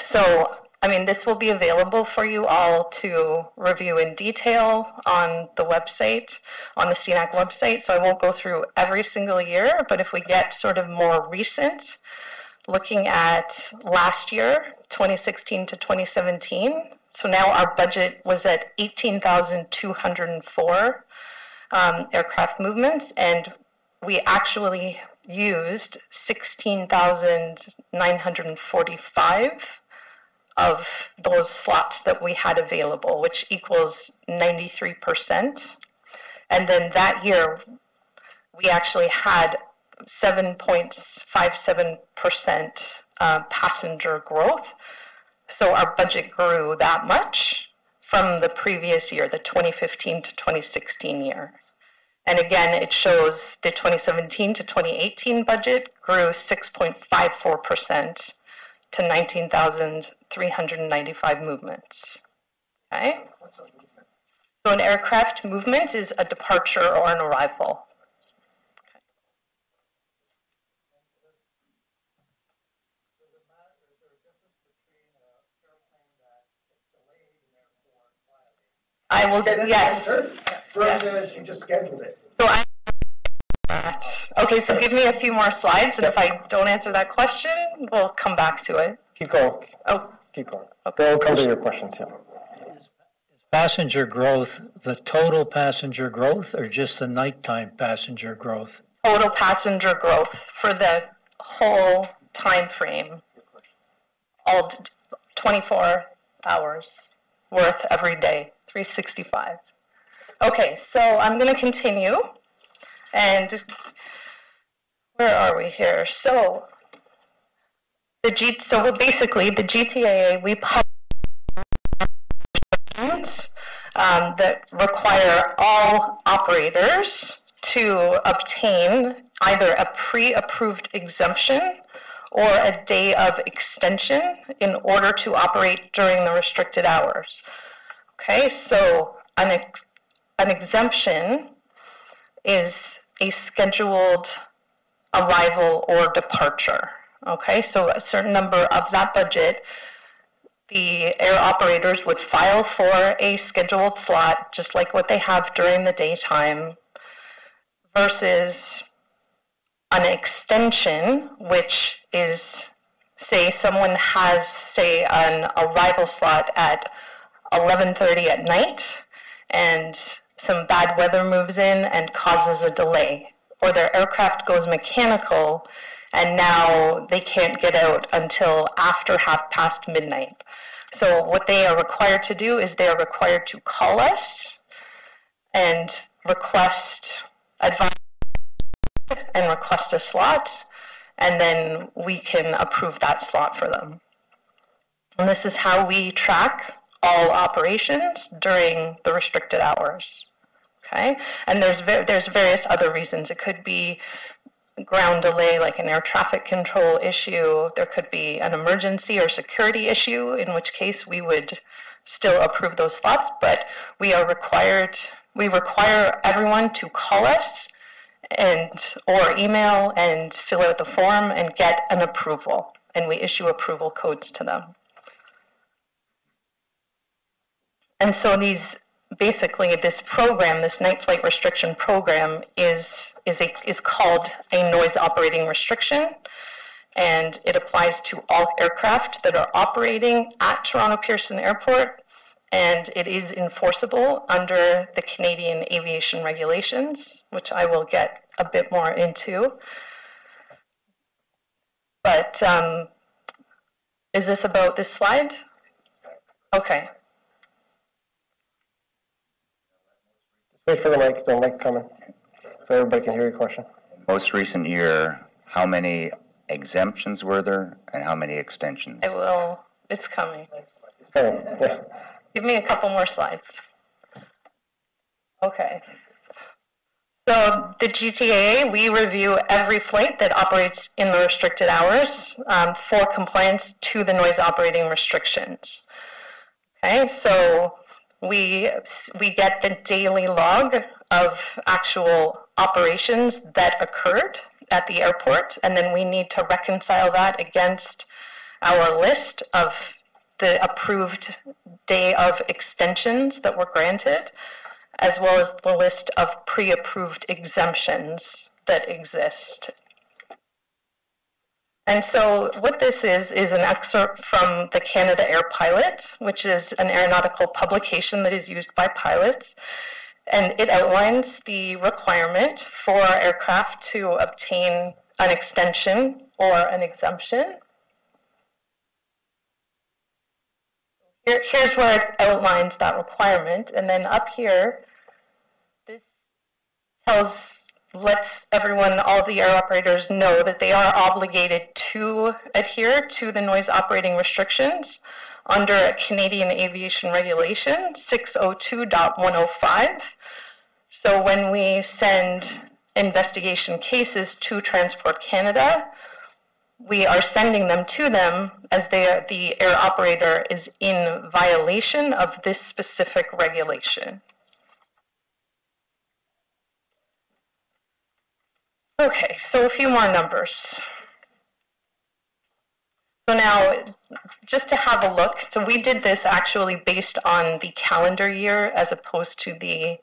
So, I mean, this will be available for you all to review in detail on the website, on the CENAC website, so I won't go through every single year, but if we get sort of more recent, looking at last year, 2016 to 2017, so now our budget was at 18,204 aircraft movements, and we actually used 16,945 of those slots that we had available, which equals 93%. And then that year, we actually had 7.57% passenger growth. So our budget grew that much from the previous year, the 2015 to 2016 year. And again, it shows the 2017 to 2018 budget grew 6.54% to 19,395 movements. Okay? So an aircraft movement is a departure or an arrival. I will, yes. Versus you just scheduled it. So okay, so give me a few more slides, and if I don't answer that question, we'll come back to it. Keep going. Oh. Keep going. Okay. We'll come to your questions, yeah. Is passenger growth the total passenger growth or just the nighttime passenger growth? Total passenger growth for the whole time frame, all 24 hours worth every day, 365. Okay, so I'm going to continue. And where are we here? So basically the GTAA, we publish that require all operators to obtain either a pre-approved exemption or a day of extension in order to operate during the restricted hours. Okay, so an exemption is a scheduled arrival or departure. Okay, so a certain number of that budget, the air operators would file for a scheduled slot, just like what they have during the daytime, versus an extension, which is, say someone has, say, an arrival slot at 11:30 at night, and some bad weather moves in and causes a delay, or their aircraft goes mechanical, and now they can't get out until after midnight. So what they are required to do is they are required to call us and request advice and request a slot, and then we can approve that slot for them. And this is how we track all operations during the restricted hours. Okay, and there's various other reasons. It could be ground delay, like an air traffic control issue. There could be an emergency or security issue, in which case we would still approve those slots, but we require everyone to call us or email and fill out the form and get an approval, and we issue approval codes to them. And so basically this program, this night flight restriction program, is called a noise operating restriction, and it applies to all aircraft that are operating at Toronto Pearson Airport, and it is enforceable under the Canadian Aviation regulations, which I will get a bit more into. But is this about this slide? Okay. Wait for the mic coming, so everybody can hear your question. Most recent year, how many exemptions were there and how many extensions? It's coming. It's coming, yeah. Give me a couple more slides. Okay. So the GTAA, we review every flight that operates in the restricted hours for compliance to the noise operating restrictions. Okay, so we get the daily log of actual operations that occurred at the airport, and then we need to reconcile that against our list of the approved day of extensions that were granted, as well as the list of pre-approved exemptions that exist. And so what this is an excerpt from the Canada Air Pilot, which is an aeronautical publication that is used by pilots. And it outlines the requirement for aircraft to obtain an extension or an exemption. Here's where it outlines that requirement. And then up here, this lets everyone, all the air operators, know that they are obligated to adhere to the noise operating restrictions under Canadian Aviation Regulation 602.105. So when we send investigation cases to Transport Canada, we are sending them to them as the air operator is in violation of this specific regulation. Okay, so a few more numbers. So now, just to have a look, so we did this actually based on the calendar year as opposed to the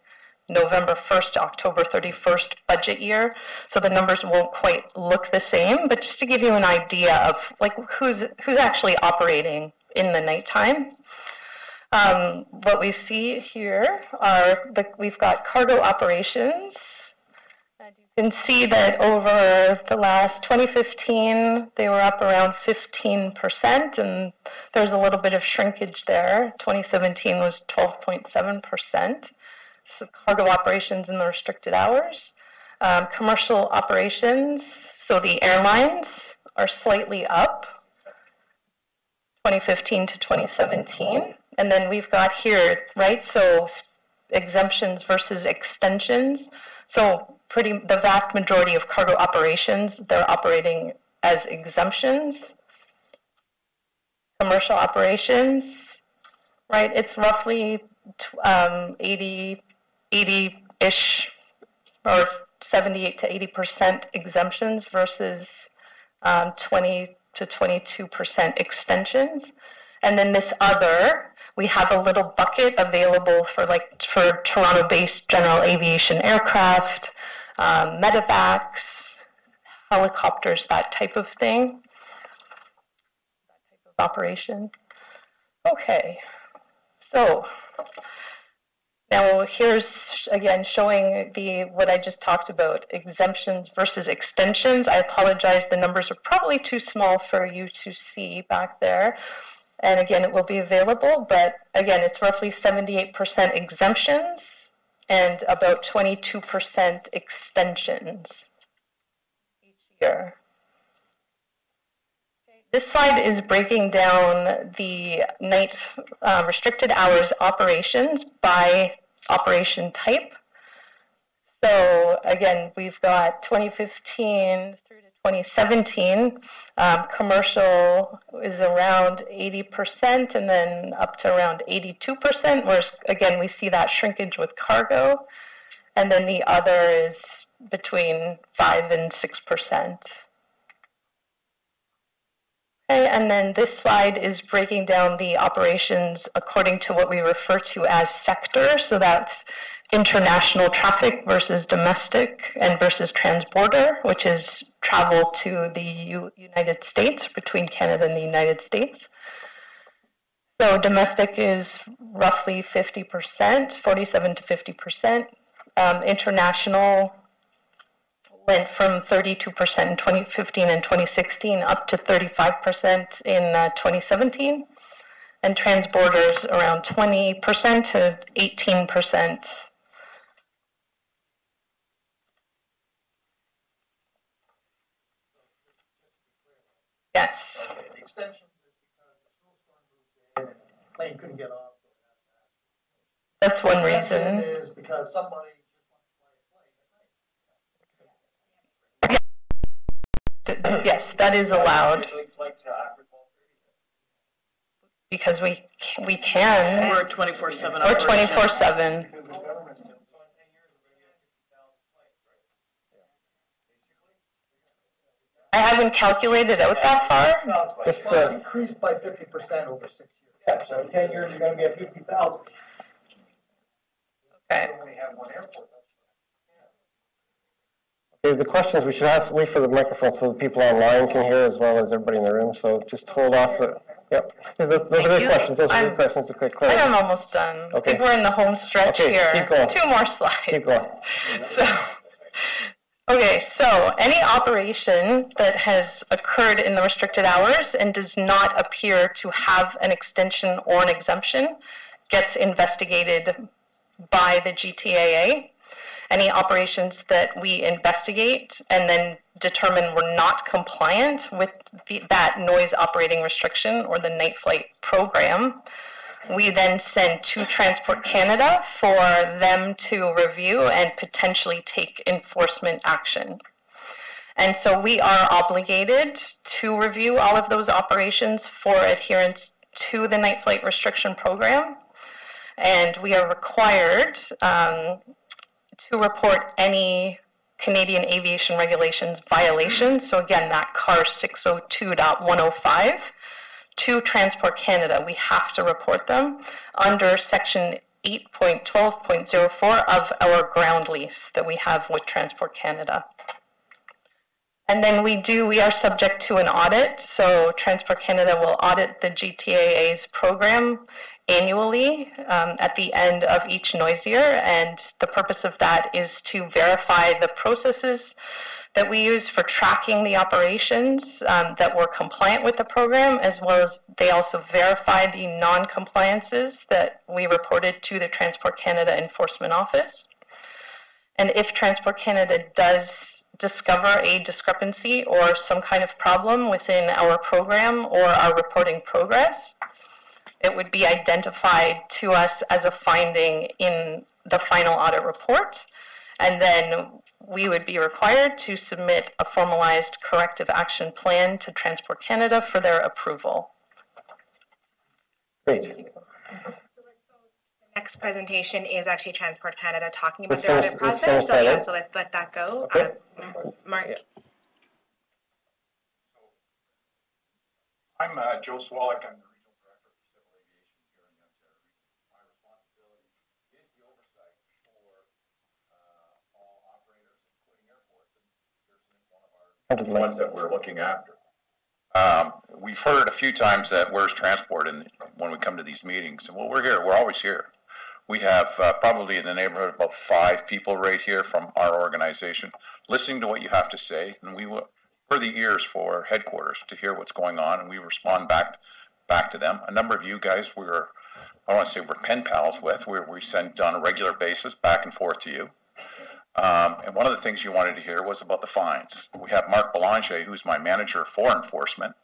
November 1st to October 31st budget year. So the numbers won't quite look the same, but just to give you an idea of like who's actually operating in the nighttime. What we see here are we've got cargo operations. You can see that over the last 2015, they were up around 15%, and there's a little bit of shrinkage there. 2017 was 12.7%. cargo operations in the restricted hours. Commercial operations, so the airlines are slightly up, 2015 to 2017. And then we've got here, right, so exemptions versus extensions. So the vast majority of cargo operations, they're operating as exemptions. Commercial operations, right, it's roughly 80-ish or 78 to 80% exemptions versus 20 to 22% extensions. And then this other, we have a little bucket available for Toronto-based general aviation aircraft, medevacs, helicopters, that type of thing, that type of operation. Okay, so now here's again showing what I just talked about, exemptions versus extensions. I apologize, the numbers are probably too small for you to see back there. And again, it will be available, but again, it's roughly 78% exemptions and about 22% extensions each year. This slide is breaking down the night restricted hours operations by operation type. So again, we've got 2015 through to 2017. Commercial is around 80% and then up to around 82%, whereas again, we see that shrinkage with cargo. And then the other is between 5 and 6%. Okay, and then this slide is breaking down the operations according to what we refer to as sector. So that's international traffic versus domestic and versus transborder, which is travel to the United States, between Canada and the United States. So domestic is roughly 50%, 47 to 50%. International went from 32% in 2015 and 2016 up to 35% in 2017. And transborders around 20% to 18%. Yes. The extensions is because the snowstorm moved in and the plane couldn't get off. That's one reason. The is because somebody just wants to fly a plane. Yes, that is allowed. Because we can. Or 24/7. Or 24/7. I haven't calculated out that far. It's increased by 50% over 6 years. Yeah, so in 10 years, you're going to be at 50,000. Okay. We only have one airport. Okay, the questions we should wait for the microphone so the people online can hear as well as everybody in the room. So just hold off. Yep. Those are good questions. Those are good questions to click. I'm almost done. Okay. I think we're in the home stretch here. Keep going. 2 more slides. Keep going. So any operation that has occurred in the restricted hours and does not appear to have an extension or an exemption gets investigated by the GTAA. Any operations that we investigate and then determine we're not compliant with that noise operating restriction or the night flight program, we then send to Transport Canada for them to review and potentially take enforcement action. And so we are obligated to review all of those operations for adherence to the night flight restriction program. And we are required to report any Canadian aviation regulations violations. So again, that CAR 602.105 to Transport Canada. We have to report them under section 8.12.04 of our ground lease that we have with Transport Canada. And then we are subject to an audit. So Transport Canada will audit the GTAA's program annually at the end of each noise year, and the purpose of that is to verify the processes that we use for tracking the operations that were compliant with the program, as well as they also verified the non-compliances that we reported to the Transport Canada Enforcement Office. And if Transport Canada does discover a discrepancy or some kind of problem within our program or our reporting progress, it would be identified to us as a finding in the final audit report, and then we would be required to submit a formalized corrective action plan to Transport Canada for their approval. Great. The next presentation is actually Transport Canada talking about Let's their finish- audit let's process. finish So that yeah, out. so let's let that go. Okay. Mark. Yeah. I'm Joe Swalek. I'm the Regional Director for Civil Aviation here in the Ontario region. My responsibility is the oversight for all operators, including airports, and Pearson is one of our ones that we're looking after. We've heard a few times that where's transport when we come to these meetings, and well, we're here. We're always here. We have probably in the neighborhood of about 5 people right here from our organization listening to what you have to say, and we're the ears for headquarters to hear what's going on, and we respond back to them. A number of you guys I don't want to say we're pen pals with, we send on a regular basis back and forth to you. And one of the things you wanted to hear was about the fines. We have Mark Belanger, who's my manager for enforcement.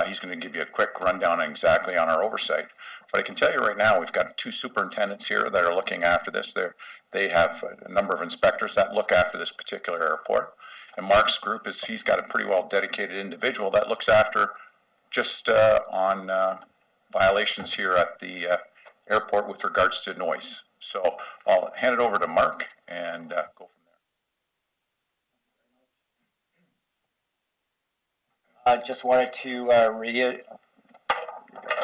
He's going to give you a quick rundown exactly on our oversight. But I can tell you right now, we've got 2 superintendents here that are looking after this. They have a number of inspectors that look after this particular airport. And Mark's group he's got a pretty well dedicated individual that looks after just on violations here at the airport with regards to noise. So I'll hand it over to Mark and go from there. I just wanted to reiterate that the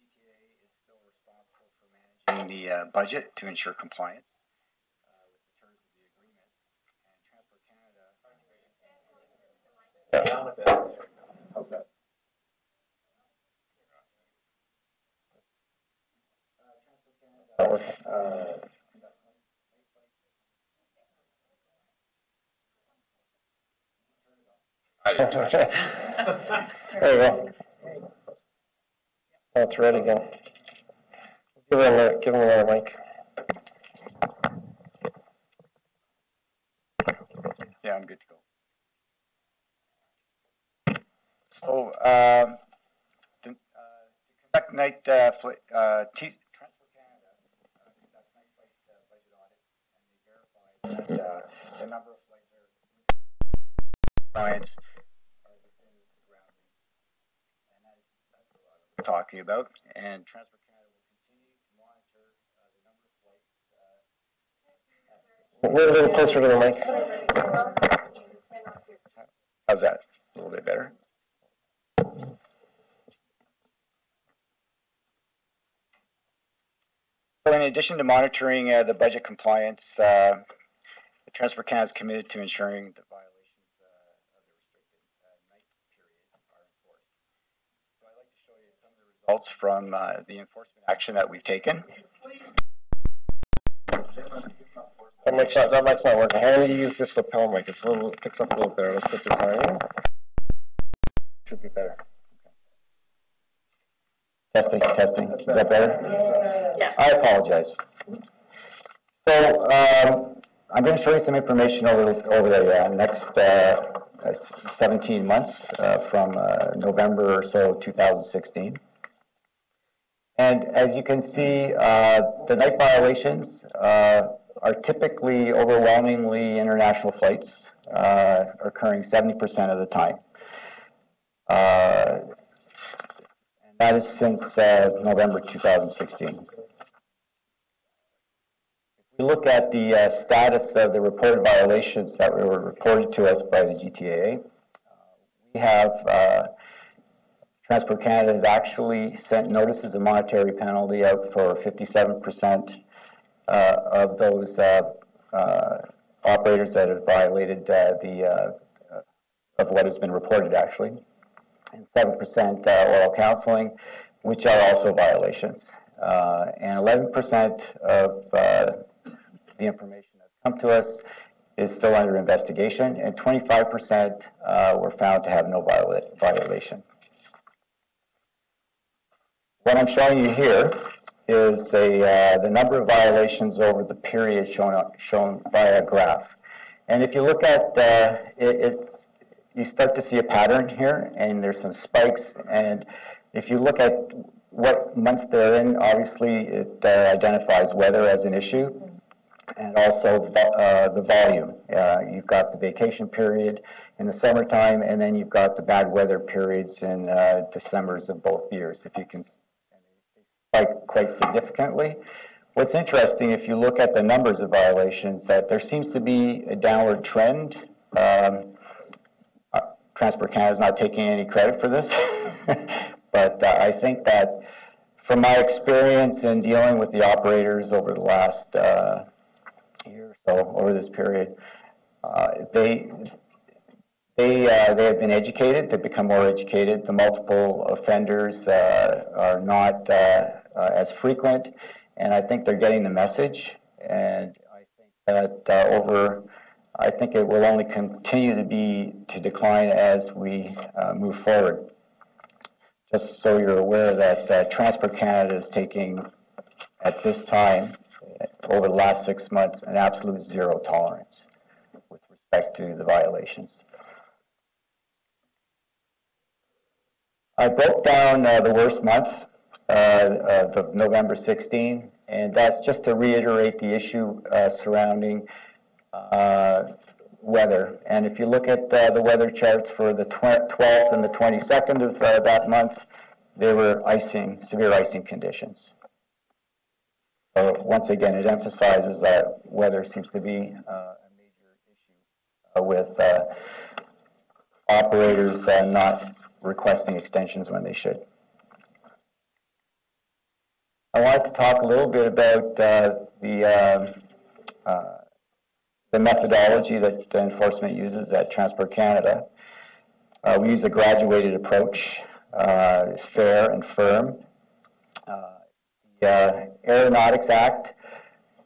GTA is still responsible for managing the budget to ensure compliance with the terms of the agreement. And Transport Canada. How's that? I didn't touch it. There you go. Oh, it's red again. Give him another mic. Yeah, I'm good to go. So, to conduct night Transport Canada conducts night flight budget audits, and they verify that the number of flights are compliance are within the ground lease, and that's what we're talking about. And Transport Canada will continue to monitor the number of flights. We're a little closer to the mic. How's that? A little bit better. So in addition to monitoring the budget compliance, the Transport Canada is committed to ensuring the violations of the restricted night period are enforced. So I'd like to show you some of the results from the enforcement action that we've taken. That mic's not working. I'm going to use this lapel mic. It picks up a little better. Let's put this on here. Should be better. Testing. Is that better? Yes. I apologize. So I'm going to show you some information over the next 17 months from November or so 2016. And as you can see, the night violations are typically overwhelmingly international flights, occurring 70% of the time. And that is since November 2016. If we look at the status of the reported violations that were reported to us by the GTAA, we have Transport Canada has actually sent notices of monetary penalty out for 57% of those operators that have violated of what has been reported actually, and 7% oral counseling, which are also violations, and 11% of the information that's come to us is still under investigation, and 25% were found to have no violation. What I'm showing you here is the number of violations over the period shown by a graph. And if you look at it, you start to see a pattern here, and there's some spikes. And if you look at what months they're in, obviously it identifies weather as an issue, and also the volume. You've got the vacation period in the summertime, and then you've got the bad weather periods in Decembers of both years. If you can spike quite significantly. What's interesting, if you look at the numbers of violations, that there seems to be a downward trend. Transport Canada is not taking any credit for this, but I think that from my experience in dealing with the operators over the last year or so, over this period, they have been educated. They've become more educated. The multiple offenders are not as frequent, and I think they're getting the message. And I think that I think it will only continue to decline as we move forward. Just so you're aware that Transport Canada is taking, at this time, over the last 6 months, an absolute zero tolerance with respect to the violations. I broke down the worst month of November 16, and that's just to reiterate the issue surrounding weather. And if you look at the weather charts for the 12th and the 22nd of that month, they were severe icing conditions. So once again, it emphasizes that weather seems to be a major issue with operators not requesting extensions when they should. I wanted to talk a little bit about the methodology that the enforcement uses at Transport Canada. We use a graduated approach, fair and firm. The Aeronautics Act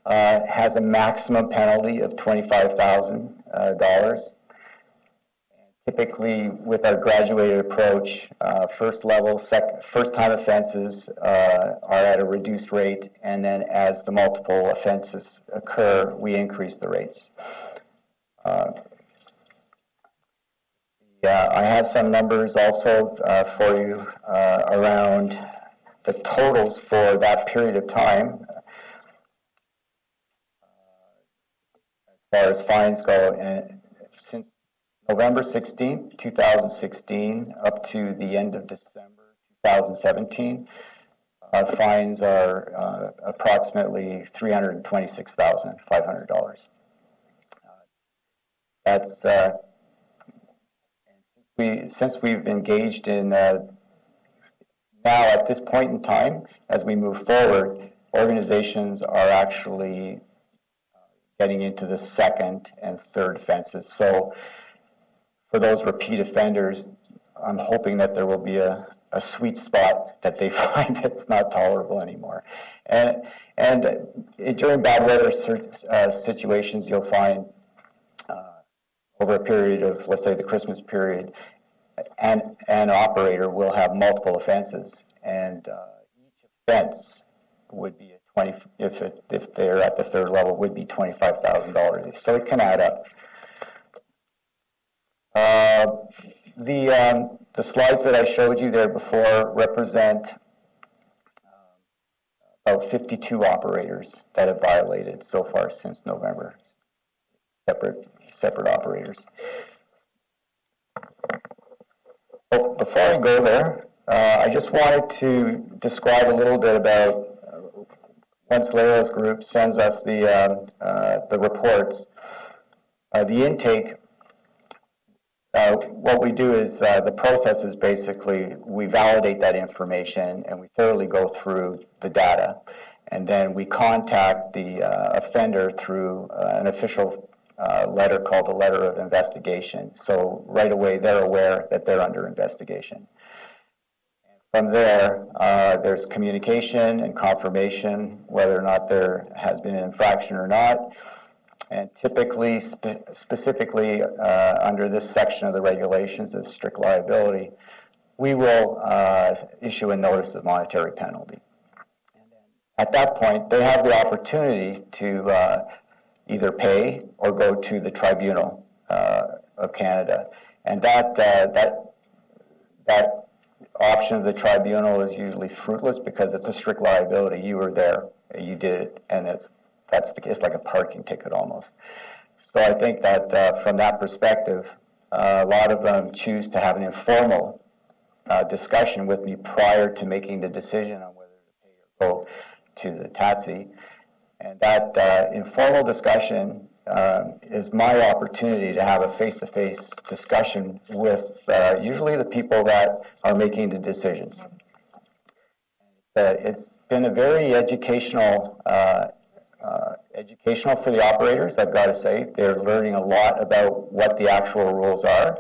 has a maximum penalty of $25,000. Typically, with our graduated approach, first-time offenses are at a reduced rate, and then as the multiple offenses occur, we increase the rates. I have some numbers also for you around the totals for that period of time as far as fines go, and since November 16, 2016, up to the end of December 2017, fines are approximately $326,500. That's since we've engaged in now at this point in time, as we move forward, organizations are actually getting into the second and third offenses. So for those repeat offenders, I'm hoping that there will be a sweet spot that they find that's not tolerable anymore. And during bad weather situations, you'll find over a period of, let's say, the Christmas period, an operator will have multiple offenses, and each offense would be if they're at the third level, would be $25,000. So it can add up. The slides that I showed you there before represent about 52 operators that have violated so far since November. Separate operators. But before I go there, I just wanted to describe a little bit about once Leila's group sends us the reports, the intake. What we do is the process is basically we validate that information and we thoroughly go through the data, and then we contact the offender through an official letter called a letter of investigation. So right away they're aware that they're under investigation. And from there, there's communication and confirmation whether or not there has been an infraction or not. And typically, specifically under this section of the regulations, the strict liability, we will issue a notice of monetary penalty. And then at that point, they have the opportunity to either pay or go to the Tribunal of Canada. And that option of the Tribunal is usually fruitless because it's a strict liability. You were there, you did it, and it's like a parking ticket almost. So I think that from that perspective, a lot of them choose to have an informal discussion with me prior to making the decision on whether to pay or go to the TATSI. And that informal discussion is my opportunity to have a face-to-face discussion with usually the people that are making the decisions. It's been a very educational for the operators, I've got to say. They're learning a lot about what the actual rules are.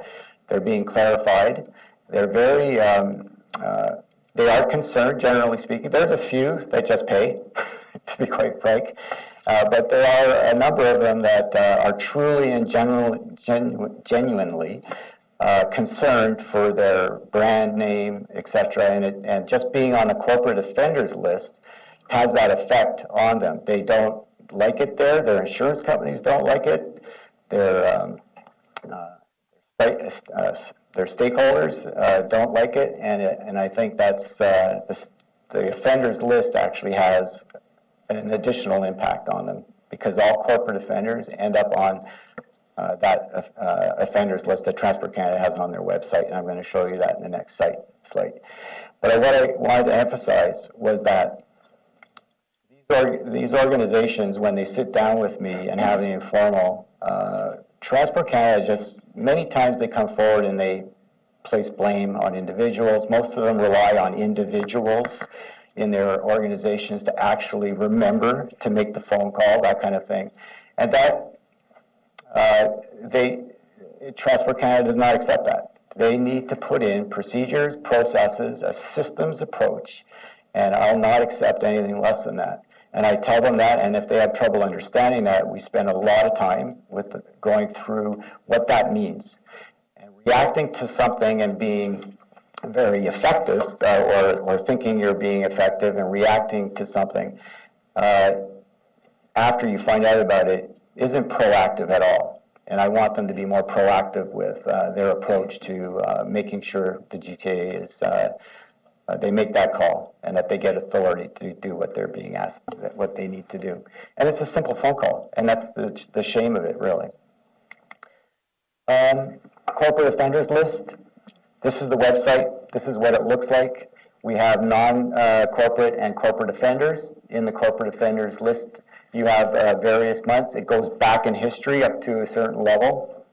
They're being clarified. They're very, they are concerned, generally speaking. There's a few that just pay, to be quite frank. But there are a number of them that are truly and genuinely concerned for their brand name, etc. And just being on a corporate offenders list has that effect on them. They don't like it there. Their insurance companies don't like it. Their stakeholders don't like it. And I think that's the offenders list actually has an additional impact on them because all corporate offenders end up on that offenders list that Transport Canada has on their website, and I'm going to show you that in the next slide. But what I wanted to emphasize was that these organizations, when they sit down with me and have the informal, Transport Canada just, many times they come forward and they place blame on individuals. Most of them rely on individuals in their organizations to actually remember to make the phone call, that kind of thing. And that, Transport Canada does not accept that. They need to put in procedures, processes, a systems approach, and I'll not accept anything less than that. And I tell them that, and if they have trouble understanding that, we spend a lot of time going through what that means. And reacting to something and being very effective, or thinking you're being effective and reacting to something after you find out about it isn't proactive at all. And I want them to be more proactive with their approach to making sure the GTA is, they make that call and that they get authority to do what they're being asked, what they need to do. And it's a simple phone call, and that's the shame of it, really. Corporate offenders list. This is the website. This is what it looks like. We have non-corporate and corporate offenders. In the corporate offenders list, you have various months. It goes back in history up to a certain level.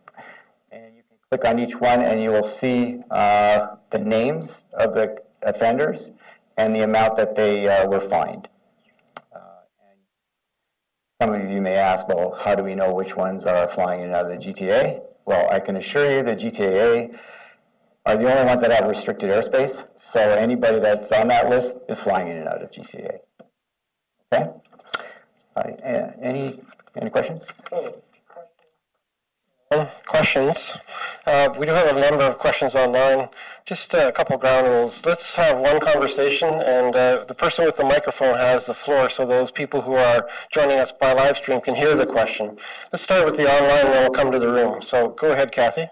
And you can click on each one and you will see the names of the offenders and the amount that they were fined. And some of you may ask, well, how do we know which ones are flying in and out of the GTA? Well, I can assure you the GTA are the only ones that have restricted airspace, so anybody that's on that list is flying in and out of GTA. Okay? Any questions? Questions. We do have a number of questions online. Just a couple ground rules. Let's have one conversation, and the person with the microphone has the floor, so those people who are joining us by live stream can hear the question. Let's start with the online, and then we'll come to the room. So go ahead, Kathy.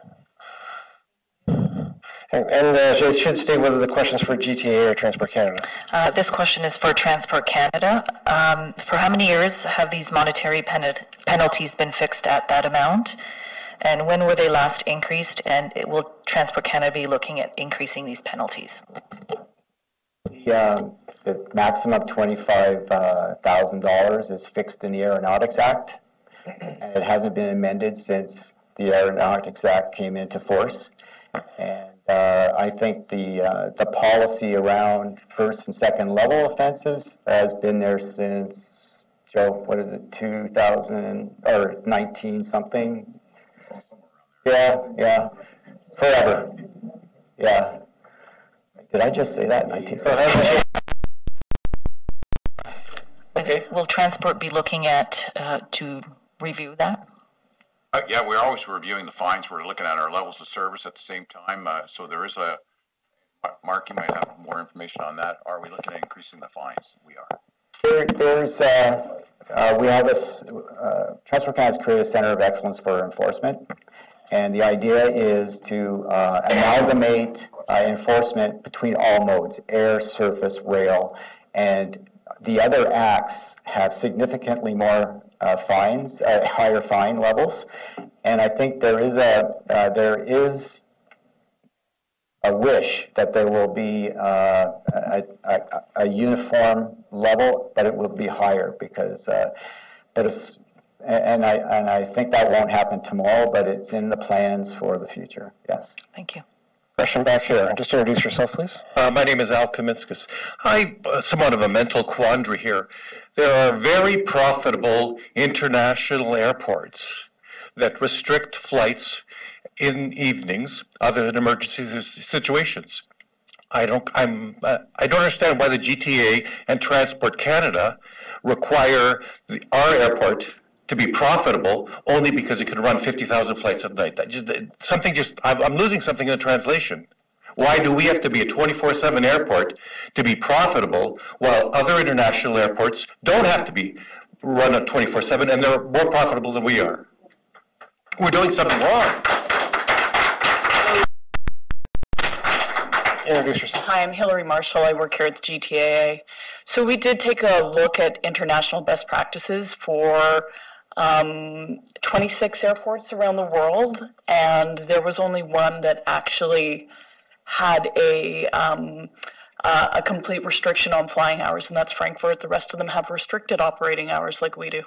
And it should state whether the question's for GTA or Transport Canada. This question is for Transport Canada. For how many years have these monetary penalties been fixed at that amount? And when were they last increased? And will Transport Canada be looking at increasing these penalties? The maximum $25,000 is fixed in the Aeronautics Act, and it hasn't been amended since the Aeronautics Act came into force. And I think the policy around first and second level offenses has been there since, Joe, what is it, 2000 or 19 something? Yeah, forever. Yeah. Did I just say that? 1970? Okay. Will Transport be looking at to review that? Yeah, we're always reviewing the fines. We're looking at our levels of service at the same time. So there is a, Mark, you might have more information on that. Are we looking at increasing the fines? We are. We have this, Transport Canada has created a Center of Excellence for Enforcement. And the idea is to amalgamate enforcement between all modes, air, surface, rail, and the other acts have significantly more fines, higher fine levels. And I think there is a wish that there will be a uniform level, but it will be higher because, and I think that won't happen tomorrow, but it's in the plans for the future. Yes. Thank you. Question back here. Just introduce yourself, please. My name is Al Kaminskis. Somewhat of a mental quandary here. There are very profitable international airports that restrict flights in evenings other than emergency situations. I don't understand why the GTA and Transport Canada require our airport to be profitable only because it can run 50,000 flights a night. I'm losing something in the translation. Why do we have to be a 24/7 airport to be profitable while other international airports don't have to be run at 24/7 and they're more profitable than we are? We're doing something wrong. Introduce yourself. Hi, I'm Hillary Marshall. I work here at the GTAA. So we did take a look at international best practices for 26 airports around the world, and there was only one that actually had a complete restriction on flying hours, and that's Frankfurt. The rest of them have restricted operating hours like we do.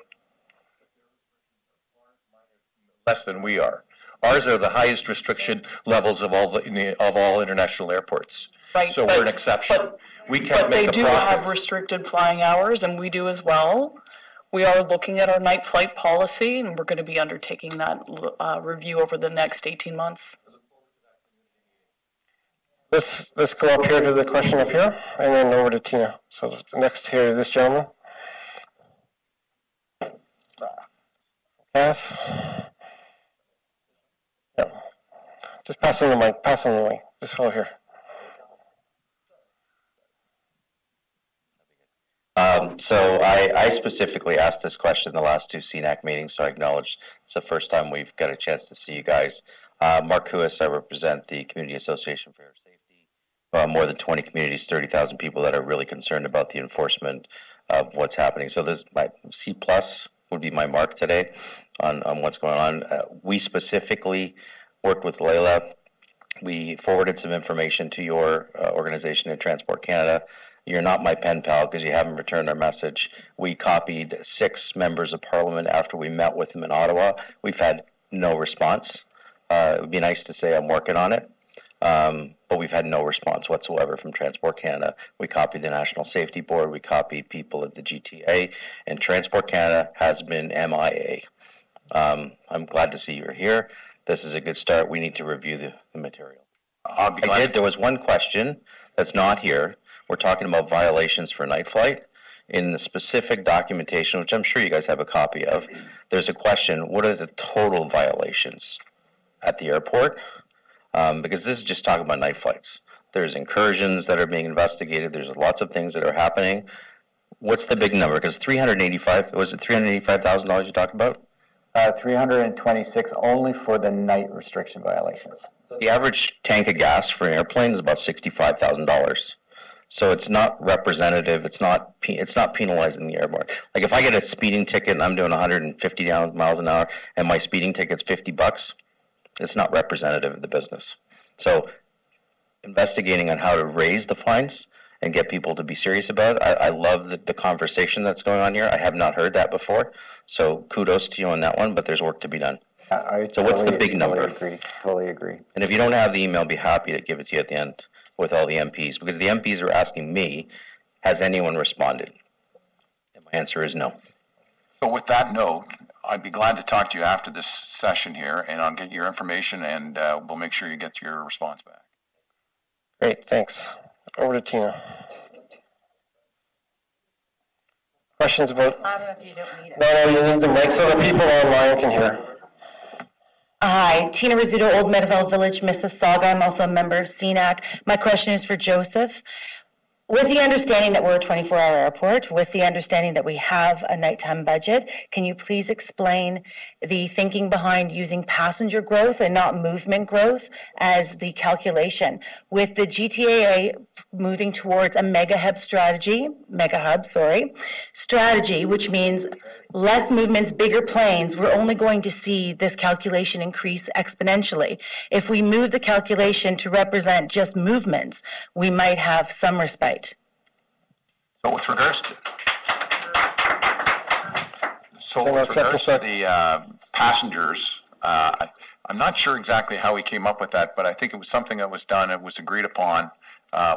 Less than we are. Ours are the highest restriction levels of all international airports. Right. So we're an exception. We can't but make they a do profit. have restricted flying hours, and we do as well. We are looking at our night flight policy, and we're going to be undertaking that review over the next 18 months. Let's go up here to the question up here, and then over to Tina. So next here, this gentleman. Yes. Yeah. Just pass on the mic. Pass on the mic. This fellow here. So I specifically asked this question in the last two CENAC meetings, so I acknowledge it's the first time we've got a chance to see you guys. Mark Huis, I represent the Community Association for Air Safety. More than 20 communities, 30,000 people that are really concerned about the enforcement of what's happening. So this, my C+ would be my mark today on what's going on. We specifically worked with Layla. We forwarded some information to your organization in Transport Canada. You're not my pen pal because you haven't returned our message. We copied 6 members of Parliament after we met with them in Ottawa. We've had no response. It would be nice to say I'm working on it, but we've had no response whatsoever from Transport Canada. We copied the National Safety Board. We copied people at the GTA, and Transport Canada has been MIA. I'm glad to see you're here. This is a good start. We need to review the material. There was one question that's not here. We're talking about violations for night flight. In the specific documentation, which I'm sure you guys have a copy of, there's a question, what are the total violations at the airport? Because this is just talking about night flights. There's incursions that are being investigated. There's lots of things that are happening. What's the big number? Because was it $385,000 you talked about? 326 only for the night restriction violations. So the average tank of gas for an airplane is about $65,000. So it's not representative. It's not penalizing the airport. Like if I get a speeding ticket and I'm doing 150 miles an hour and my speeding ticket's $50, it's not representative of the business. So investigating on how to raise the fines and get people to be serious about it. I love the conversation that's going on here. I have not heard that before. So kudos to you on that one, but there's work to be done. So what's the big number? Totally agree. And if you don't have the email, I'll be happy to give it to you at the end with all the MPs, because the MPs are asking me, has anyone responded? And my answer is no. So with that note, I'd be glad to talk to you after this session here, and I'll get your information, and we'll make sure you get your response back. Great, thanks. Over to Tina. Questions about? Loud enough you don't need it. No, you need the mic so the people online can hear. Hi, Tina Rizzuto, Old Meadowvale Village, Mississauga. I'm also a member of CENAC. My question is for Joseph. With the understanding that we're a 24-hour airport, with the understanding that we have a nighttime budget, can you please explain the thinking behind using passenger growth and not movement growth as the calculation? With the GTAA moving towards a mega hub strategy, which means less movements, bigger planes, we're only going to see this calculation increase exponentially. If we move the calculation to represent just movements, we might have some respite. So with regards to, the passengers, I'm not sure exactly how we came up with that, but I think it was something that was done, it was agreed upon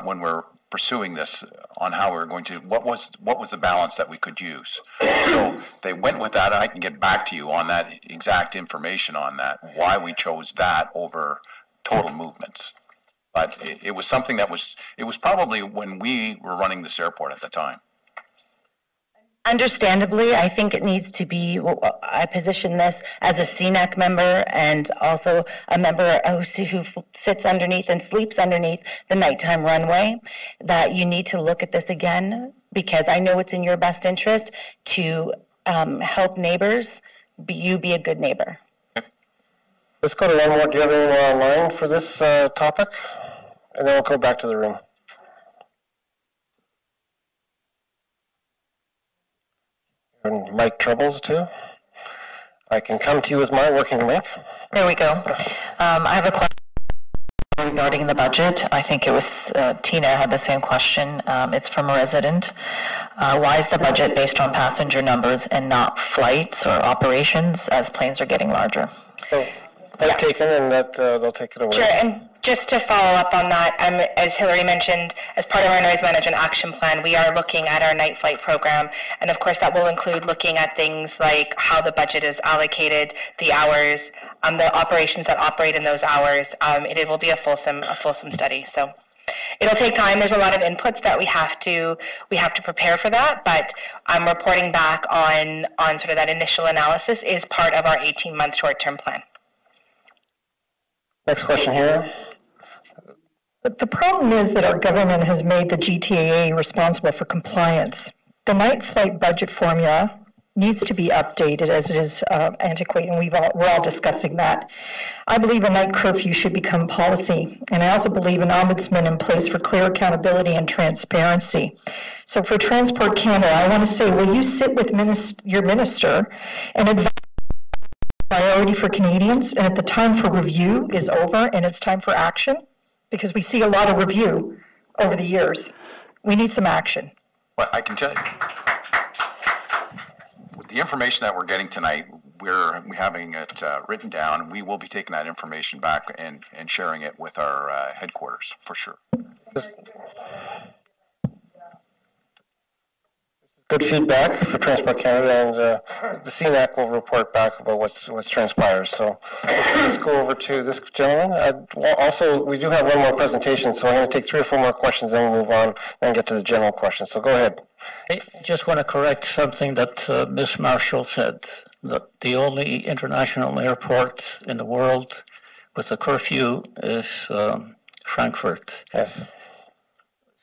when we're pursuing this on how we're going to, what was the balance that we could use. So they went with that, and I can get back to you on that exact information on that, why we chose that over total movements. But it was something that it was probably when we were running this airport at the time. Understandably, I think it needs to be, I position this as a CENAC member and also a member who sits underneath and sleeps underneath the nighttime runway, that you need to look at this again, because I know it's in your best interest to help neighbors, you be a good neighbor. Let's go to one more. Do you have anyone online for this topic? And then we'll go back to the room. And mic troubles too. I can come to you with my working mic. There we go. I have a question regarding the budget. I think it was Tina had the same question. It's from a resident. Why is the budget based on passenger numbers and not flights or operations as planes are getting larger? So, point taken, and they'll take it away. Sure, and just to follow up on that, as Hillary mentioned, as part of our noise management action plan, we are looking at our night flight program, and of course that will include looking at things like how the budget is allocated, the hours, the operations that operate in those hours. It will be a fulsome study. So it'll take time. There's a lot of inputs that we have to prepare for that, but reporting back on sort of that initial analysis is part of our 18-month short-term plan. Next question here. But the problem is that our government has made the GTAA responsible for compliance. The night flight budget formula needs to be updated as it is antiquated, and we're all discussing that. I believe a night curfew should become policy, and I also believe an ombudsman in place for clear accountability and transparency. So for Transport Canada, I want to say, will you sit with your minister and advise priority for Canadians, and at the time for review is over and it's time for action? Because we see a lot of review over the years. We need some action. Well, I can tell you, with the information that we're getting tonight, we're having it written down, and we will be taking that information back and sharing it with our headquarters, for sure. Good feedback for Transport Canada, and the CENAC will report back about what's transpired. So let's go over to this gentleman. Also, we do have one more presentation, so I'm going to take 3 or 4 more questions, then we'll move on, then get to the general questions. So go ahead. I just want to correct something that Ms. Marshall said, that the only international airport in the world with a curfew is Frankfurt. Yes.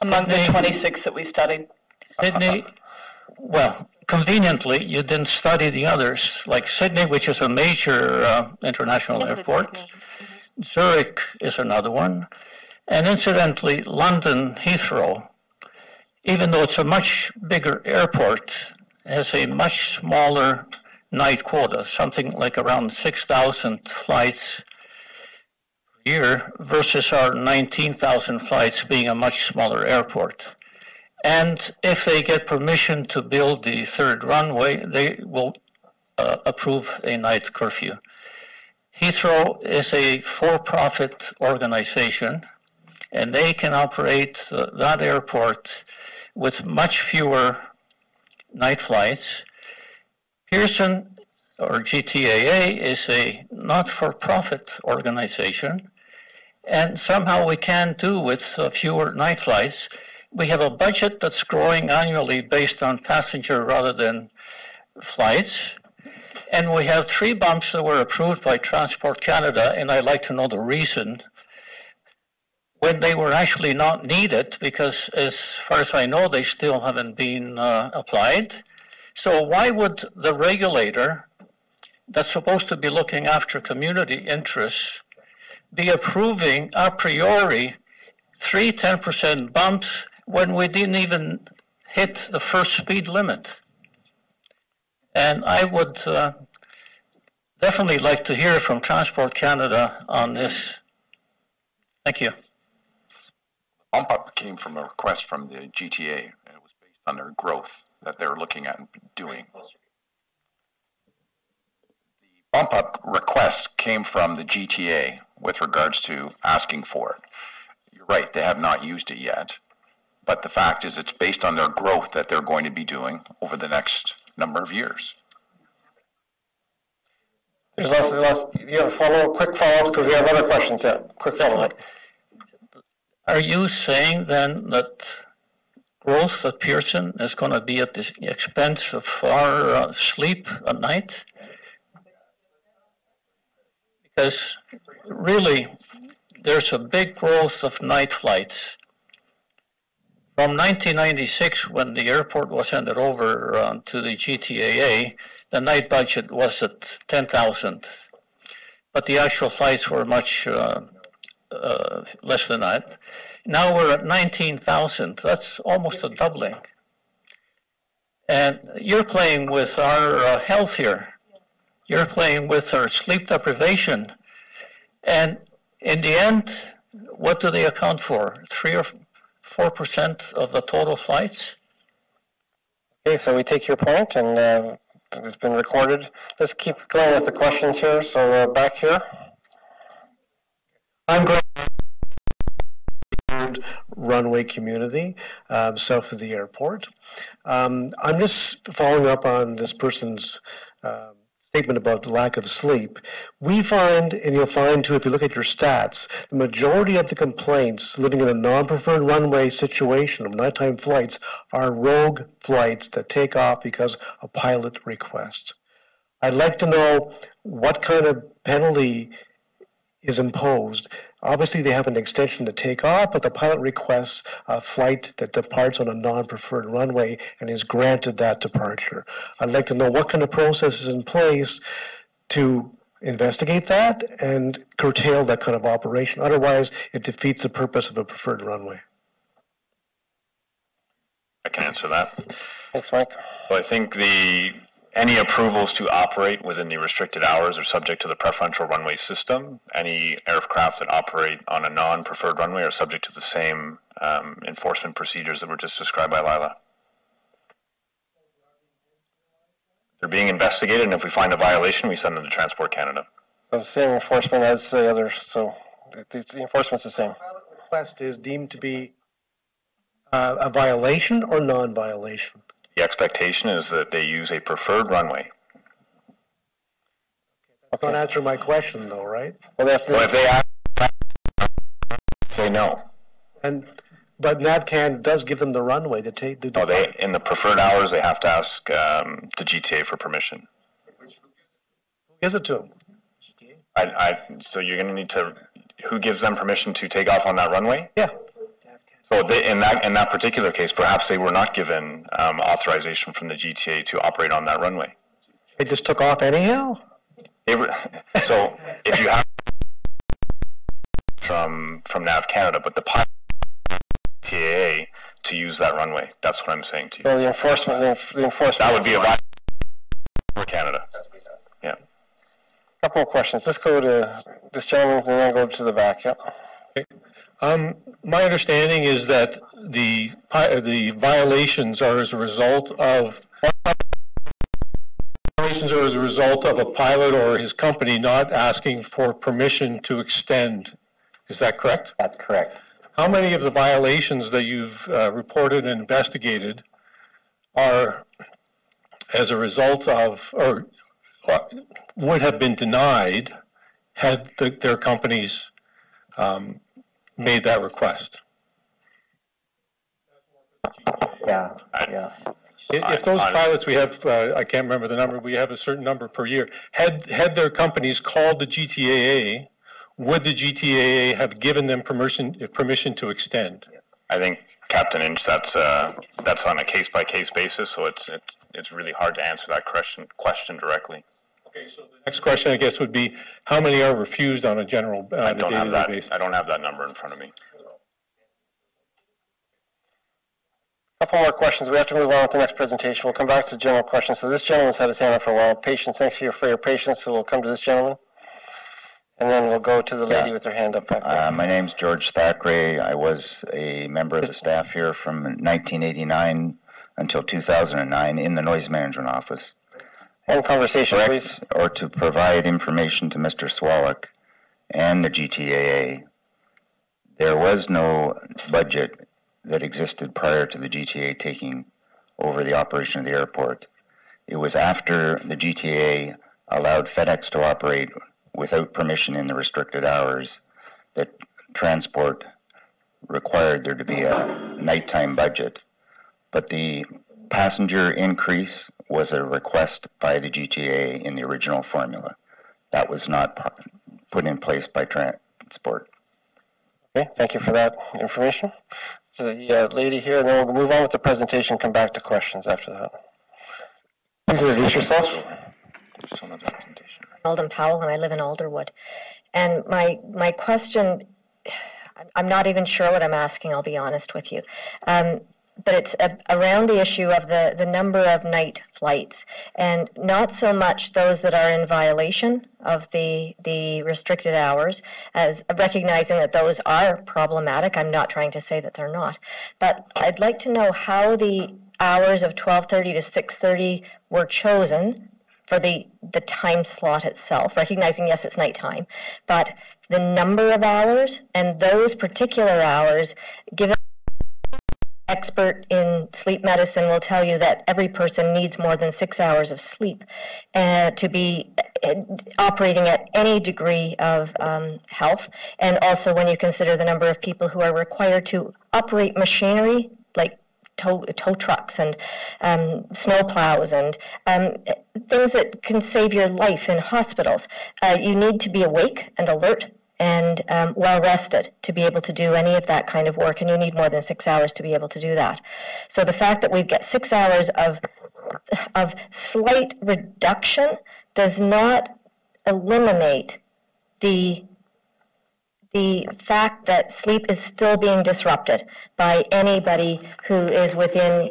Among the 26 that we studied. Sydney. Well, conveniently, you didn't study the others, like Sydney, which is a major international airport. Zurich is another one. And incidentally, London Heathrow, even though it's a much bigger airport, has a much smaller night quota, something like around 6,000 flights per year versus our 19,000 flights being a much smaller airport. And if they get permission to build the 3rd runway, they will approve a night curfew. Heathrow is a for-profit organization, and they can operate that airport with much fewer night flights. Pearson, or GTAA, is a not-for-profit organization, and somehow we can do with fewer night flights. we have a budget that's growing annually based on passenger rather than flights. And we have 3 bumps that were approved by Transport Canada, and I'd like to know the reason, when they were actually not needed, because as far as I know, they still haven't been applied. So why would the regulator that's supposed to be looking after community interests be approving a priori 3 10% bumps when we didn't even hit the first speed limit? And I would definitely like to hear from Transport Canada on this. Thank you. Bump up came from a request from the GTA, and it was based on their growth that they're looking at and doing. The bump up request came from the GTA with regards to asking for it. You're right, they have not used it yet, but the fact is it's based on their growth that they're going to be doing over the next number of years. There's you have quick follow-ups because we have other questions. Yeah, quick follow-up. Are you saying then that growth at Pearson is going to be at the expense of our sleep at night? Because really, there's a big growth of night flights. From 1996, when the airport was handed over to the GTAA, the night budget was at 10,000, but the actual flights were much less than that. Now we're at 19,000. That's almost a doubling. And you're playing with our health here. You're playing with our sleep deprivation. And in the end, what do they account for? 3 or 4% of the total flights? Okay, so we take your point, and it's been recorded. Let's keep going with the questions here. So back here. I'm Greg, runway community south of the airport. I'm just following up on this person's statement about lack of sleep. We find, and you'll find too if you look at your stats, the majority of the complaints living in a non-preferred runway situation of nighttime flights are rogue flights that take off because a pilot requests. I'd like to know what kind of penalty is imposed. Obviously, they have an extension to take off, but the pilot requests a flight that departs on a non-preferred runway and is granted that departure. I'd like to know what kind of process is in place to investigate that and curtail that kind of operation. Otherwise, it defeats the purpose of a preferred runway. I can answer that. Thanks, Mike. So I think any approvals to operate within the restricted hours are subject to the preferential runway system. Any aircraft that operate on a non-preferred runway are subject to the same enforcement procedures that were just described by Lila. They're being investigated, and if we find a violation, we send them to Transport Canada. So the same enforcement as the others, so the enforcement's the same. The request is deemed to be a violation or non-violation? The expectation is that they use a preferred runway. That's not answering my question, though, right? Well, if they say no. But NAVCAN does give them the runway to take the. No, in the preferred hours, they have to ask the GTA for permission. Who gives it to them? So you're going to need to. Who gives them permission to take off on that runway? Yeah. So in that particular case, perhaps they were not given authorization from the GTA to operate on that runway. They just took off anyhow? So if you have from Nav Canada, but the pilot TAA to use that runway, that's what I'm saying to you. So the enforcement. That would be a violation for Canada. Yeah. Couple of questions. Let's go to this gentleman and then go to the back. Yeah. Okay. My understanding is that the violations are as a result of a pilot or his company not asking for permission to extend. Is that correct? That's correct. How many of the violations that you've reported and investigated are as a result of, or would have been denied had their companies made that request? Yeah, yeah. If those pilots we have, I can't remember the number, we have a certain number per year, had their companies called the GTAA, would the GTAA have given them permission to extend? I think, Captain Inch, that's on a case-by-case basis, so it's really hard to answer that question directly. Okay, so the next question, I guess, would be, how many are refused on a general I don't have that. basis? I don't have that number in front of me. Couple more questions. We have to move on with the next presentation. We'll come back to general questions. So this gentleman's had his hand up for a while. Patience, thanks for your patience. So we'll come to this gentleman. And then we'll go to the lady with her hand up back there. My name's George Thackeray. I was a member of the staff here from 1989 until 2009 in the noise management office. And conversation, please. Or to provide information to Mr. Swallock and the GTAA. There was no budget that existed prior to the GTA taking over the operation of the airport. It was after the GTA allowed FedEx to operate without permission in the restricted hours that transport required there to be a nighttime budget. But the passenger increase was a request by the GTA in the original formula. That was not put in place by transport. Okay, thank you for that information. So the lady here, and then we'll move on with the presentation, come back to questions after that. Please introduce yourself. Alden Powell, and I live in Alderwood. And my question, I'm not even sure what I'm asking, I'll be honest with you. But it's around the issue of the number of night flights, and not so much those that are in violation of the restricted hours, as recognizing that those are problematic. I'm not trying to say that they're not. But I'd like to know how the hours of 12:30 to 6:30 were chosen for the time slot itself, recognizing, yes, it's nighttime, but the number of hours and those particular hours, given expert in sleep medicine will tell you that every person needs more than 6 hours of sleep to be operating at any degree of health. And also when you consider the number of people who are required to operate machinery like tow trucks and snow plows and things that can save your life in hospitals, you need to be awake and alert and well rested to be able to do any of that kind of work, and you need more than 6 hours to be able to do that. So the fact that we get 6 hours of slight reduction does not eliminate the fact that sleep is still being disrupted by anybody who is within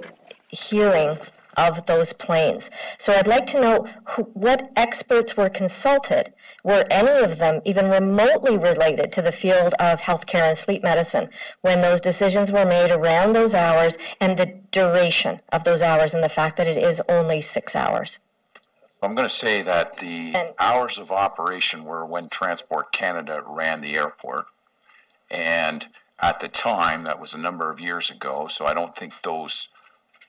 hearing of those planes. So I'd like to know what experts were consulted. Were any of them even remotely related to the field of healthcare and sleep medicine when those decisions were made around those hours and the duration of those hours and the fact that it is only 6 hours? I'm going to say that the hours of operation were when Transport Canada ran the airport. And at the time, that was a number of years ago, so I don't think those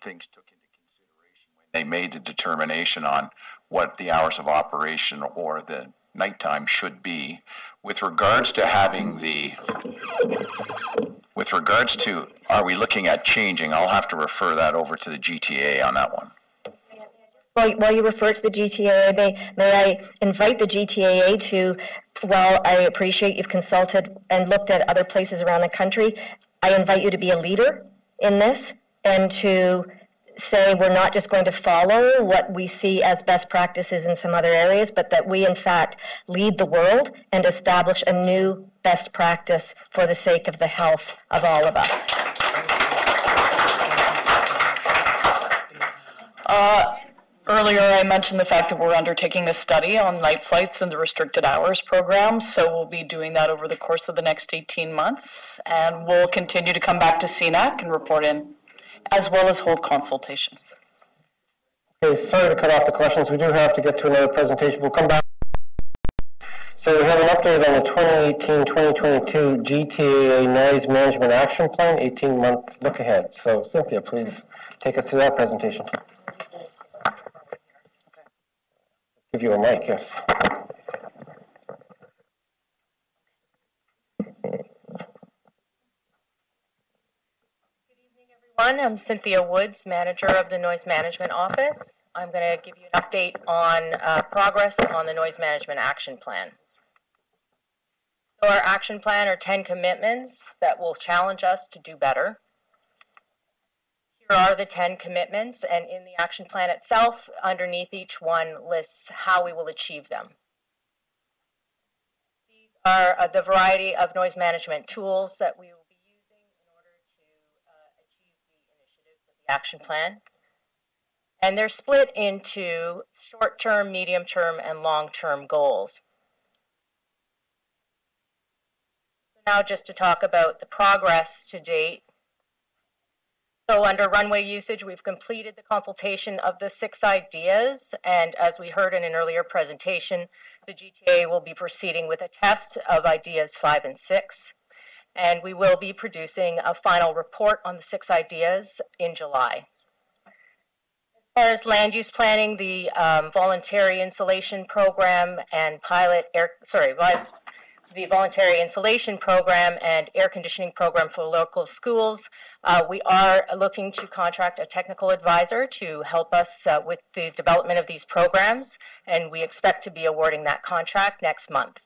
things took into consideration when they made the determination on what the hours of operation or the nighttime should be. With regards to are we looking at changing, I'll have to refer that over to the GTA on that one. While you refer to the GTAA, may I invite the GTAA to, while I appreciate you've consulted and looked at other places around the country, I invite you to be a leader in this and to say we're not just going to follow what we see as best practices in some other areas, but that we in fact lead the world and establish a new best practice for the sake of the health of all of us. Earlier I mentioned the fact that we're undertaking a study on night flights and the restricted hours program, so we'll be doing that over the course of the next 18 months, and we'll continue to come back to CENAC and report in, as well as hold consultations. Okay, sorry to cut off the questions. We do have to get to another presentation. We'll come back. So we have an update on the 2018-2022 GTAA Noise Management Action Plan, 18-month look ahead. So Cynthia, please take us through that presentation. Give you a mic, yes. everyone. I'm Cynthia Woods, manager of the Noise Management Office. I'm going to give you an update on progress on the Noise Management Action Plan. So our action plan are 10 commitments that will challenge us to do better. Here are the 10 commitments, and in the action plan itself, underneath each one lists how we will achieve them. These are the variety of noise management tools that we will be using in order to achieve the initiatives of the action plan. And they're split into short-term, medium-term, and long-term goals. So now just to talk about the progress to date. So under runway usage, we've completed the consultation of the 6 ideas, and as we heard in an earlier presentation, the GTA will be proceeding with a test of ideas 5 and 6, and we will be producing a final report on the 6 ideas in July. As far as land use planning, the voluntary insulation program and the voluntary insulation program and air conditioning program for local schools, we are looking to contract a technical advisor to help us with the development of these programs, and we expect to be awarding that contract next month.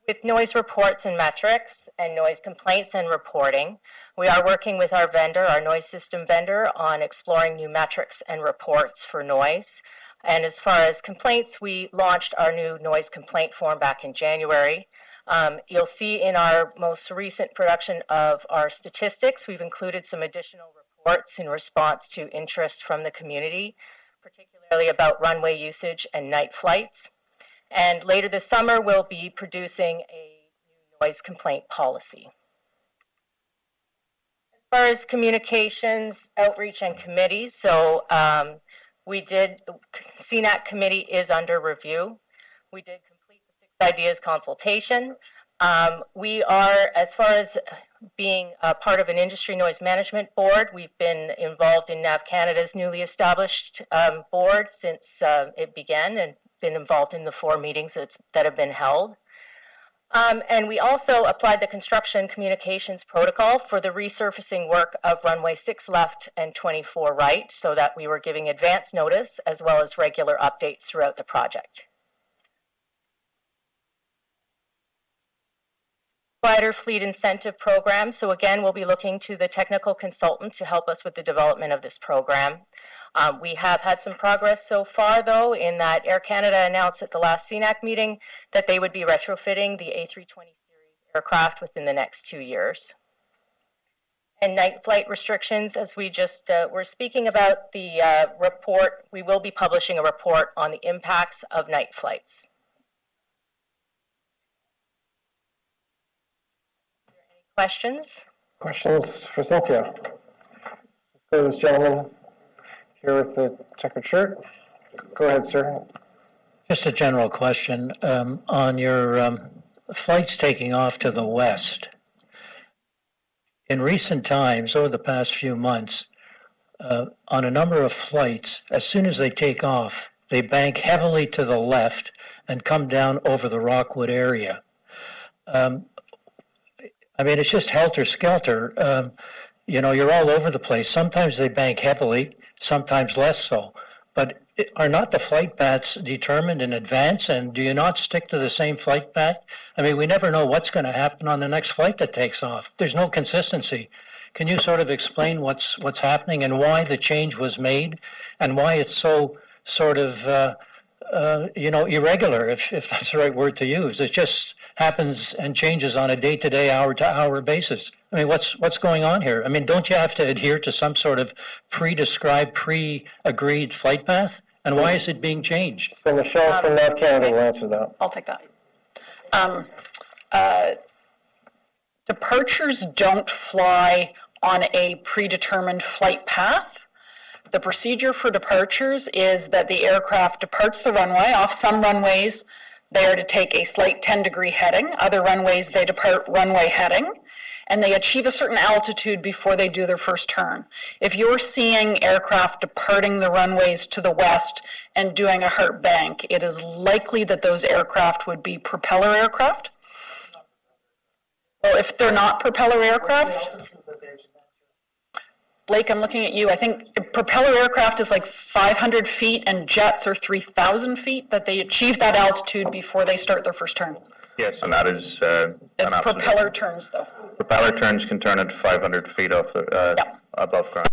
With noise reports and metrics and noise complaints and reporting, we are working with our vendor, our noise system vendor, on exploring new metrics and reports for noise. And as far as complaints, we launched our new noise complaint form back in January. You'll see in our most recent production of our statistics, we've included some additional reports in response to interest from the community, particularly about runway usage and night flights. And later this summer, we'll be producing a new noise complaint policy. As far as communications, outreach, and committees, so CENAC committee is under review. We did complete the 6 ideas consultation. We are, as far as being a part of an industry noise management board, we've been involved in NAV Canada's newly established board since it began, and been involved in the 4 meetings that have been held. And we also applied the construction communications protocol for the resurfacing work of runway 6 left and 24 right, so that we were giving advance notice as well as regular updates throughout the project. Provider fleet incentive program. So again, we'll be looking to the technical consultant to help us with the development of this program. We have had some progress so far, though, in that Air Canada announced at the last CENAC meeting that they would be retrofitting the A320 series aircraft within the next 2 years. And night flight restrictions, as we just were speaking about the report, we will be publishing a report on the impacts of night flights. Any questions? Questions for Cynthia? Let's go to this gentleman here with the checkered shirt. Go ahead, sir. Just a general question on your flights taking off to the west. In recent times, over the past few months, on a number of flights, as soon as they take off, they bank heavily to the left and come down over the Rockwood area. I mean, it's just helter-skelter. You know, you're all over the place. Sometimes they bank heavily, sometimes less so. But are not the flight paths determined in advance, and do you not stick to the same flight path? I mean, we never know what's going to happen on the next flight that takes off. There's no consistency. Can you sort of explain what's happening and why the change was made and why it's so sort of, you know, irregular, if that's the right word to use? It just happens and changes on a day-to-day, hour-to-hour basis. I mean, what's going on here? I mean, don't you have to adhere to some sort of pre-described, pre-agreed flight path? And why is it being changed? So Michelle from NAV Canada will answer that. I'll take that. Departures don't fly on a predetermined flight path. The procedure for departures is that the aircraft departs the runway. Off some runways, they are to take a slight 10-degree heading. Other runways, they depart runway heading, and they achieve a certain altitude before they do their first turn. If you're seeing aircraft departing the runways to the west and doing a hard bank, it is likely that those aircraft would be propeller aircraft. Well, if they're not propeller aircraft, Blake, I'm looking at you. I think propeller aircraft is like 500 feet and jets are 3,000 feet, that they achieve that altitude before they start their first turn. Yes, and that is propeller turns, though. Propeller turns can turn at 500 feet off the, above ground.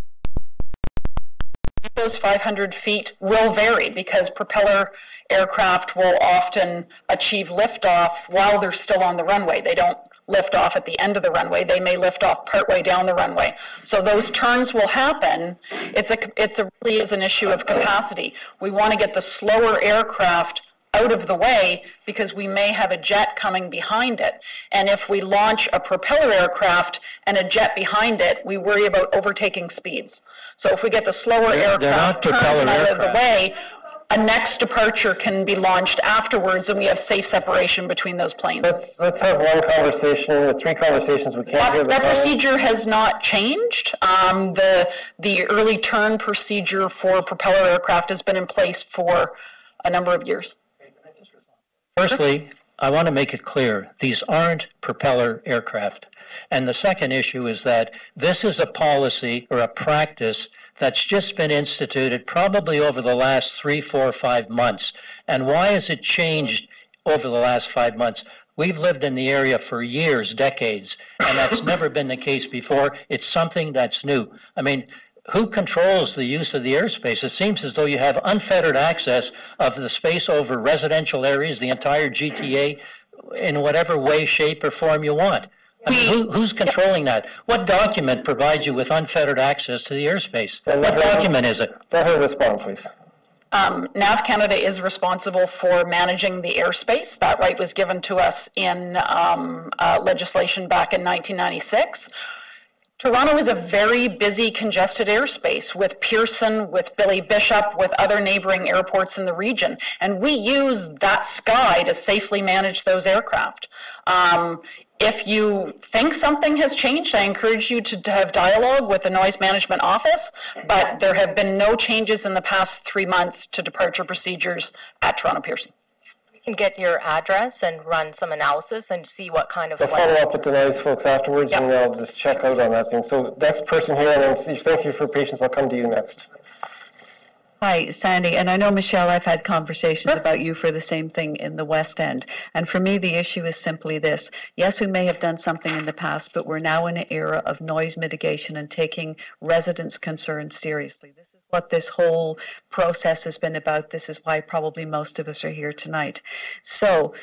Those 500 feet will vary because propeller aircraft will often achieve liftoff while they're still on the runway. They don't lift off at the end of the runway. They may lift off partway down the runway. So those turns will happen. It's really is an issue of capacity. We want to get the slower aircraft out of the way because we may have a jet coming behind it. And if we launch a propeller aircraft and a jet behind it, we worry about overtaking speeds. So if we get the slower aircraft turned out of the way, a next departure can be launched afterwards and we have safe separation between those planes. Let's have one conversation, the three conversations we can't hear. That procedure has not changed. The early turn procedure for propeller aircraft has been in place for a number of years. Firstly, I want to make it clear, these aren't propeller aircraft. And the second issue is that this is a policy or a practice that's just been instituted probably over the last 3, 4, 5 months. And why has it changed over the last 5 months? We've lived in the area for years, decades, and that's never been the case before. It's something that's new. I mean, who controls the use of the airspace? It seems as though you have unfettered access of the space over residential areas, the entire GTA, in whatever way, shape, or form you want. I mean, who's controlling that? What document provides you with unfettered access to the airspace? What document is it? Let her respond, please. NAV Canada is responsible for managing the airspace. That right was given to us in legislation back in 1996. Toronto is a very busy, congested airspace with Pearson, with Billy Bishop, with other neighboring airports in the region. And we use that sky to safely manage those aircraft. If you think something has changed, I encourage you to have dialogue with the Noise Management Office, but there have been no changes in the past 3 months to departure procedures at Toronto Pearson. We can get your address and run some analysis and see what kind of... We'll follow up with the Noise folks afterwards, and I'll just check out on that thing. So next person here, and then Steve, thank you for your patience. I'll come to you next. Hi, Sandy, and I know, Michelle, I've had conversations about you for the same thing in the West End. And for me, the issue is simply this. Yes, we may have done something in the past, but we're now in an era of noise mitigation and taking residents' concerns seriously. This is what this whole process has been about. This is why probably most of us are here tonight. So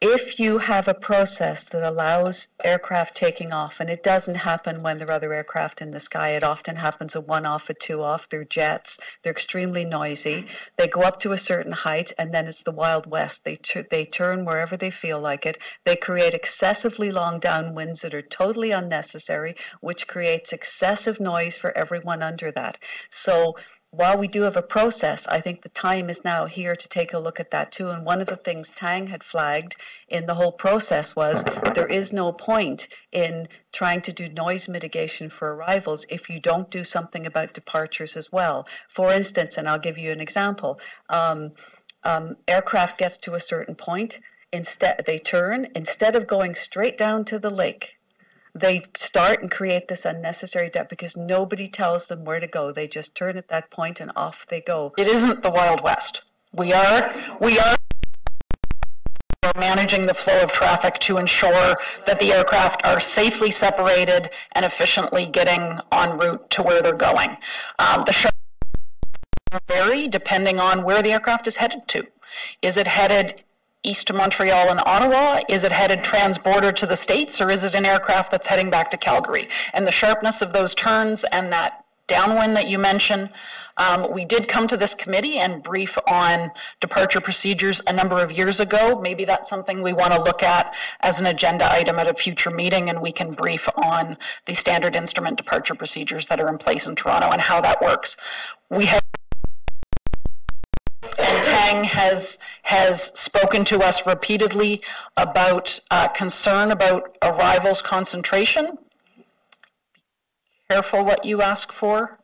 if you have a process that allows aircraft taking off, and it doesn't happen when there are other aircraft in the sky, it often happens a one-off, a two-off, they're jets, they're extremely noisy, they go up to a certain height, and then it's the Wild West. They turn wherever they feel like it. They create excessively long downwinds that are totally unnecessary, which creates excessive noise for everyone under that. So while we do have a process, I think the time is now here to take a look at that too. And one of the things Tang had flagged in the whole process was there is no point in trying to do noise mitigation for arrivals if you don't do something about departures as well. For instance, and I'll give you an example, aircraft gets to a certain point, instead they turn, instead of going straight down to the lake, they start and create this unnecessary debt because nobody tells them where to go. They just turn at that point and off they go. It isn't the Wild West. We are managing the flow of traffic to ensure that the aircraft are safely separated and efficiently getting en route to where they're going. The sharp vary depending on where the aircraft is headed to. Is it headed east to Montreal and Ottawa? Is it headed trans-border to the States, or is it an aircraft that's heading back to Calgary? And the sharpness of those turns and that downwind that you mentioned, we did come to this committee and brief on departure procedures a number of years ago. Maybe that's something we want to look at as an agenda item at a future meeting, and we can brief on the standard instrument departure procedures that are in place in Toronto and how that works. We have and Tang has spoken to us repeatedly about concern about arrivals concentration. Be careful what you ask for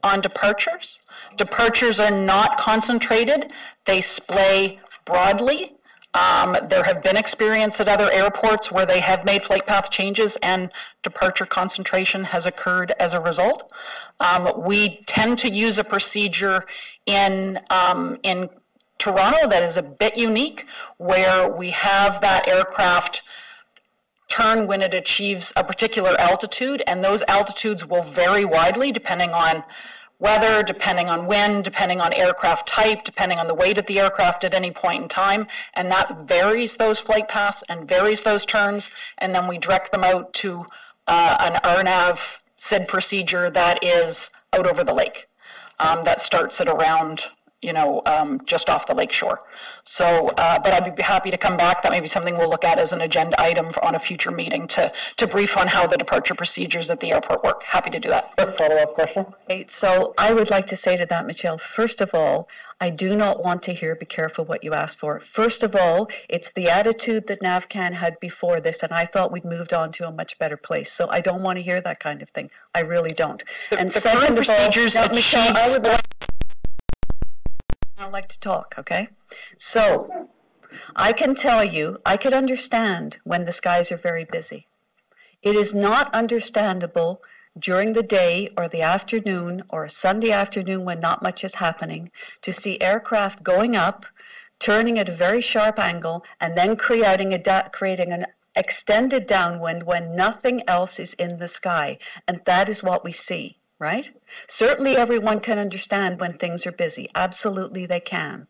on departures. Departures are not concentrated. They splay broadly. There have been experience at other airports where they have made flight path changes and departure concentration has occurred as a result. We tend to use a procedure in Toronto that is a bit unique, where we have that aircraft turn when it achieves a particular altitude, and those altitudes will vary widely depending on weather, depending on wind, depending on aircraft type, depending on the weight of the aircraft at any point in time, and that varies those flight paths and varies those turns, and then we direct them out to an RNAV SID procedure that is out over the lake, that starts at around, just off the lake shore. So, but I'd be happy to come back. That may be something we'll look at as an agenda item on a future meeting to brief on how the departure procedures at the airport work. Happy to do that. Quick follow-up question. Okay, so I would like to say to that, Michelle, first of all, I do not want to hear, be careful what you ask for. First of all, it's the attitude that NAVCAN had before this, and I thought we'd moved on to a much better place. So I don't want to hear that kind of thing. I really don't. And second of all, now, Michelle, I would like to talk, okay? So I can tell you, I could understand when the skies are very busy. It is not understandable during the day or the afternoon or a Sunday afternoon when not much is happening to see aircraft going up, turning at a very sharp angle, and then creating an extended downwind when nothing else is in the sky. And that is what we see, right? Certainly everyone can understand when things are busy. Absolutely they can.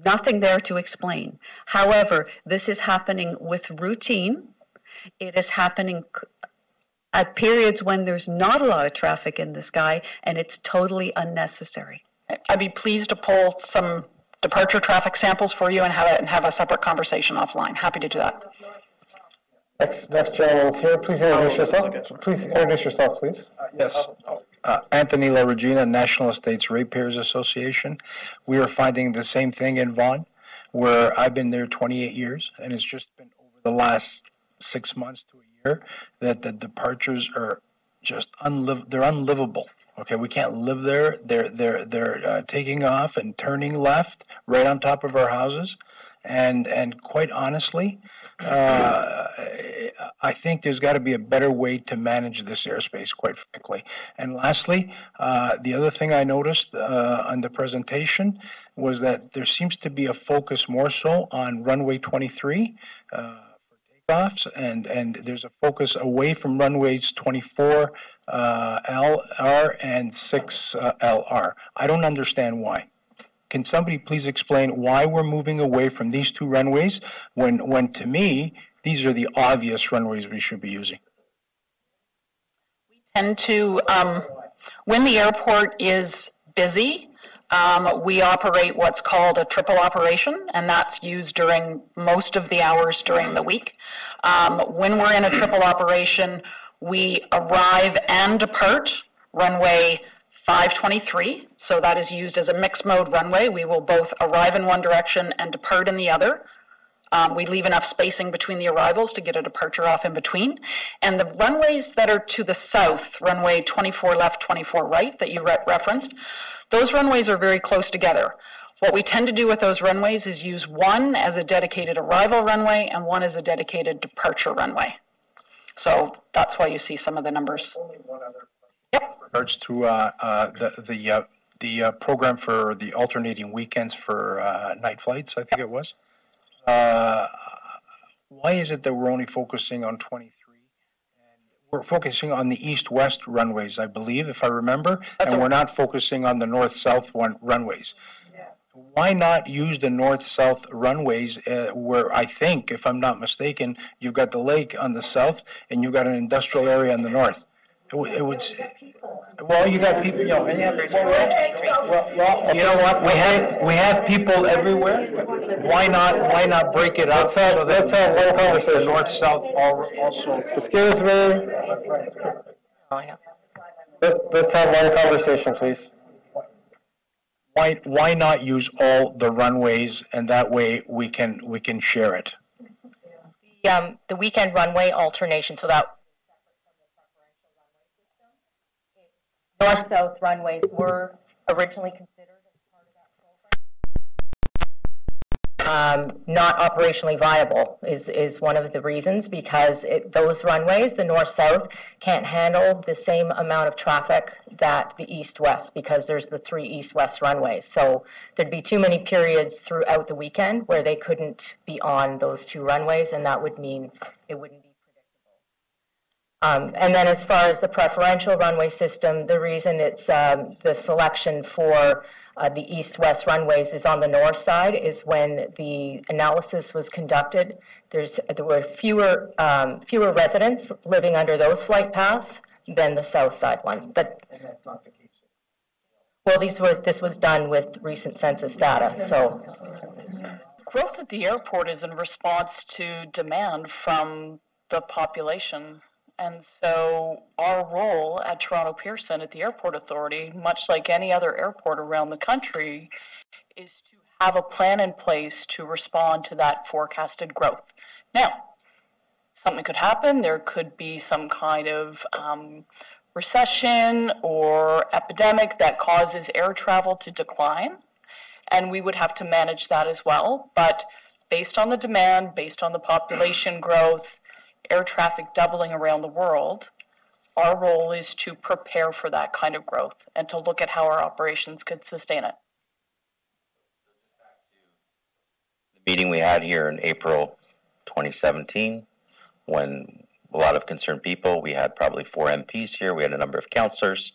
Nothing there to explain. However, this is happening with routine. It is happening at periods when there's not a lot of traffic in the sky, and it's totally unnecessary. I'd be pleased to pull some departure traffic samples for you and have a separate conversation offline. Happy to do that. Next gentleman's here. Please introduce yourself. Please introduce yourself, please. Yes. Anthony La Regina, National Estates Ratepayers Association. We are finding the same thing in Vaughan, where I've been there 28 years, and it's just been over the last 6 months to a year that the departures are just they're unlivable. Okay, we can't live there. They're taking off and turning left right on top of our houses, and quite honestly, I think there's got to be a better way to manage this airspace, quite frankly. And lastly, the other thing I noticed on the presentation was that there seems to be a focus more so on runway 23 for takeoffs, and there's a focus away from runways 24 LR and 6 LR. I don't understand why. Can somebody please explain why we're moving away from these two runways when to me, these are the obvious runways we should be using? We tend to, when the airport is busy, we operate what's called a triple operation, and that's used during most of the hours during the week. When we're in a triple operation, we arrive and depart runway 523, so that is used as a mixed mode runway. We will both arrive in one direction and depart in the other. We leave enough spacing between the arrivals to get a departure off in between. And the runways that are to the south, runway 24 left, 24 right, that you referenced, those runways are very close together. What we tend to do with those runways is use one as a dedicated arrival runway and one as a dedicated departure runway. So that's why you see some of the numbers. Regards to the program for the alternating weekends for night flights, I think it was. Why is it that we're only focusing on 23? And we're focusing on the east-west runways, I believe, if I remember, and we're not focusing on the north-south runways. Why not use the north-south runways where I think, if I'm not mistaken, you've got the lake on the south and you've got an industrial area on the north? It would. Well, you got people. You know, well, you know what? We have people everywhere. Why not break it up? Let's have one conversation. North-south also. Excuse me. Let's have one conversation, please. Why not use all the runways, and that way we can share it? The weekend runway alternation, so that north-south runways were originally considered as part of that not operationally viable is one of the reasons, because those runways, the north-south, can't handle the same amount of traffic that the east-west, because there's the 3 east-west runways. So there'd be too many periods throughout the weekend where they couldn't be on those 2 runways, and that would mean it wouldn't be predictable. And then as far as the preferential runway system, the reason it's the selection for the east-west runways is on the north side is when the analysis was conducted, there were fewer residents living under those flight paths than the south side ones. But And that's not the case. well, this was done with recent census data. So Growth at the airport is in response to demand from the population. And so our role at Toronto Pearson at the Airport Authority, much like any other airport around the country, is to have a plan in place to respond to that forecasted growth. Now, something could happen. There could be some kind of recession or epidemic that causes air travel to decline, and we would have to manage that as well. But based on the demand, based on the population growth, air traffic doubling around the world, our role is to prepare for that kind of growth and to look at how our operations could sustain it. The meeting we had here in April 2017, when a lot of concerned people, we had probably 4 MPs here, we had a number of councillors.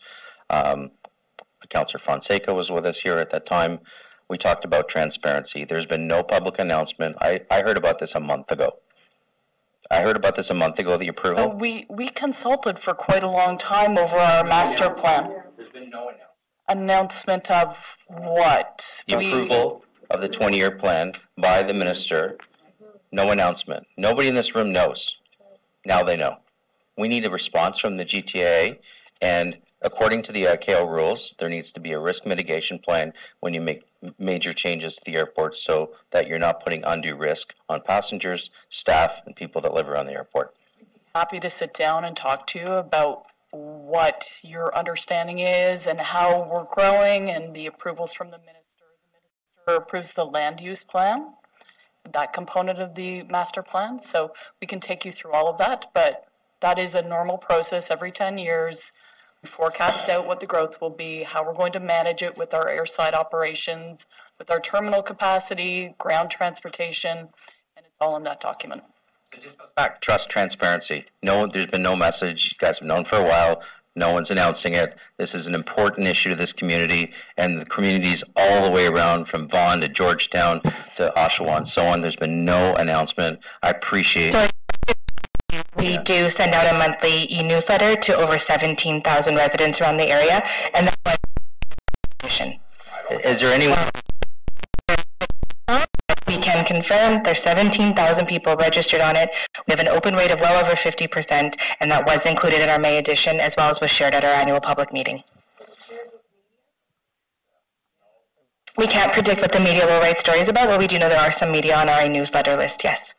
Councillor Fonseca was with us here at that time. We talked about transparency. There's been no public announcement. I heard about this a month ago. The approval. We consulted for quite a long time over our master plan. There's been no announcement of what? The approval of the 20-year plan by the minister. No announcement. Nobody in this room knows. Now they know. We need a response from the GTA, and according to the ICAO rules, there needs to be a risk mitigation plan when you make major changes to the airport so that you're not putting undue risk on passengers, staff, and people that live around the airport. Happy to sit down and talk to you about what your understanding is and how we're growing and the approvals from the minister. The minister approves the land use plan, that component of the master plan. So we can take you through all of that, but that is a normal process every 10 years. We forecast out what the growth will be, how we're going to manage it with our airside operations, with our terminal capacity, ground transportation, and it's all in that document. So just goes back, trust, transparency. No, there's been no message. You guys have known for a while. No one's announcing it. This is an important issue to this community and the communities all the way around from Vaughan to Georgetown to Oshawa and so on. There's been no announcement. I appreciate it. We do send out a monthly e-newsletter to over 17,000 residents around the area, and that's Is there anyone? We can confirm there's 17,000 people registered on it. We have an open rate of well over 50%, and that was included in our May edition, as well as was shared at our annual public meeting. We can't predict what the media will write stories about, but we do know there are some media on our newsletter list, yes.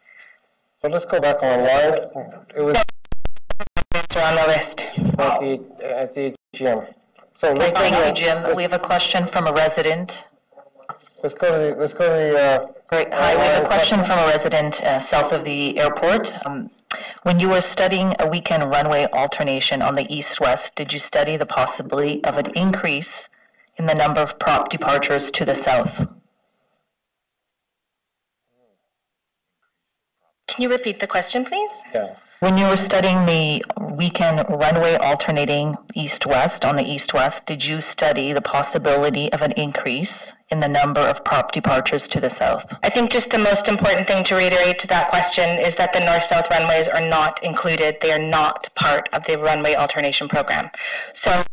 So let's go back online. It was on the list at the AGM. So let's Thank you, Jim. We have a question from a resident. Let's go to the. Great. Hi, we have a question from a resident south of the airport. When you were studying a weekend runway alternation on the east-west, did you study the possibility of an increase in the number of prop departures to the south? Can you repeat the question, please? Yeah. When you were studying the weekend runway alternating east-west on the east-west, did you study the possibility of an increase in the number of prop departures to the south? I think just the most important thing to reiterate to that question is that the north-south runways are not included. They are not part of the runway alternation program. So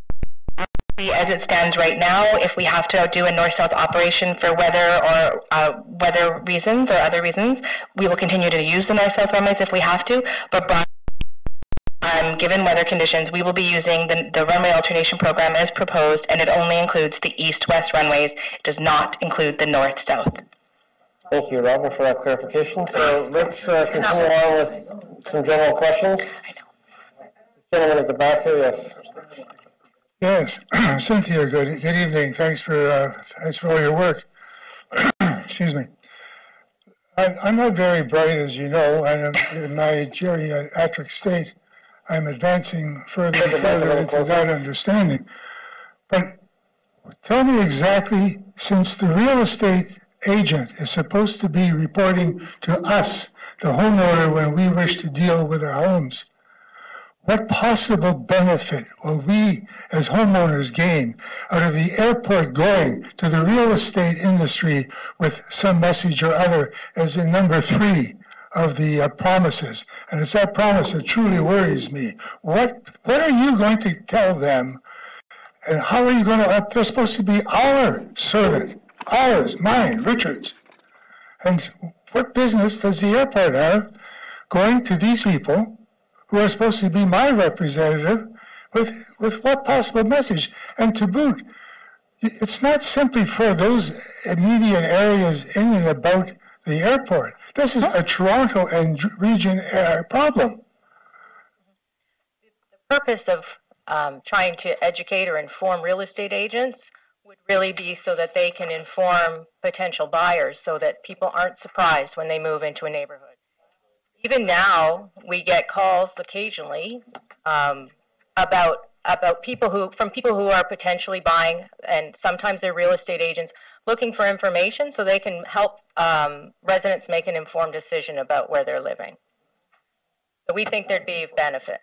as it stands right now, if we have to do a north-south operation for weather or weather reasons or other reasons, we will continue to use the north-south runways if we have to, but given weather conditions, we will be using the runway alternation program as proposed, and it only includes the east-west runways. It does not include the north-south. Thank you, Robert, for that clarification. So let's continue on with some general questions. This gentleman at the back here, yes. Yes, Cynthia, good evening. Thanks for all your work. Excuse me. I'm not very bright, as you know, and in my geriatric state, I'm advancing further and further into that understanding. But tell me exactly, since the real estate agent is supposed to be reporting to us, the homeowner, when we wish to deal with our homes, what possible benefit will we as homeowners gain out of the airport going to the real estate industry with some message or other, as in number 3 of the promises? And it's that promise that truly worries me. What are you going to tell them, and how are you going to, they're supposed to be our servant, ours, mine, Richard's. And what business does the airport have going to these people who are supposed to be my representative, with what possible message? And to boot, it's not simply for those immediate areas in and about the airport. This is a Toronto and region problem. The purpose of trying to educate or inform real estate agents would really be so that they can inform potential buyers, so that people aren't surprised when they move into a neighborhood. Even now, we get calls occasionally about people who are potentially buying, and sometimes they're real estate agents looking for information so they can help residents make an informed decision about where they're living. So we think there'd be benefit.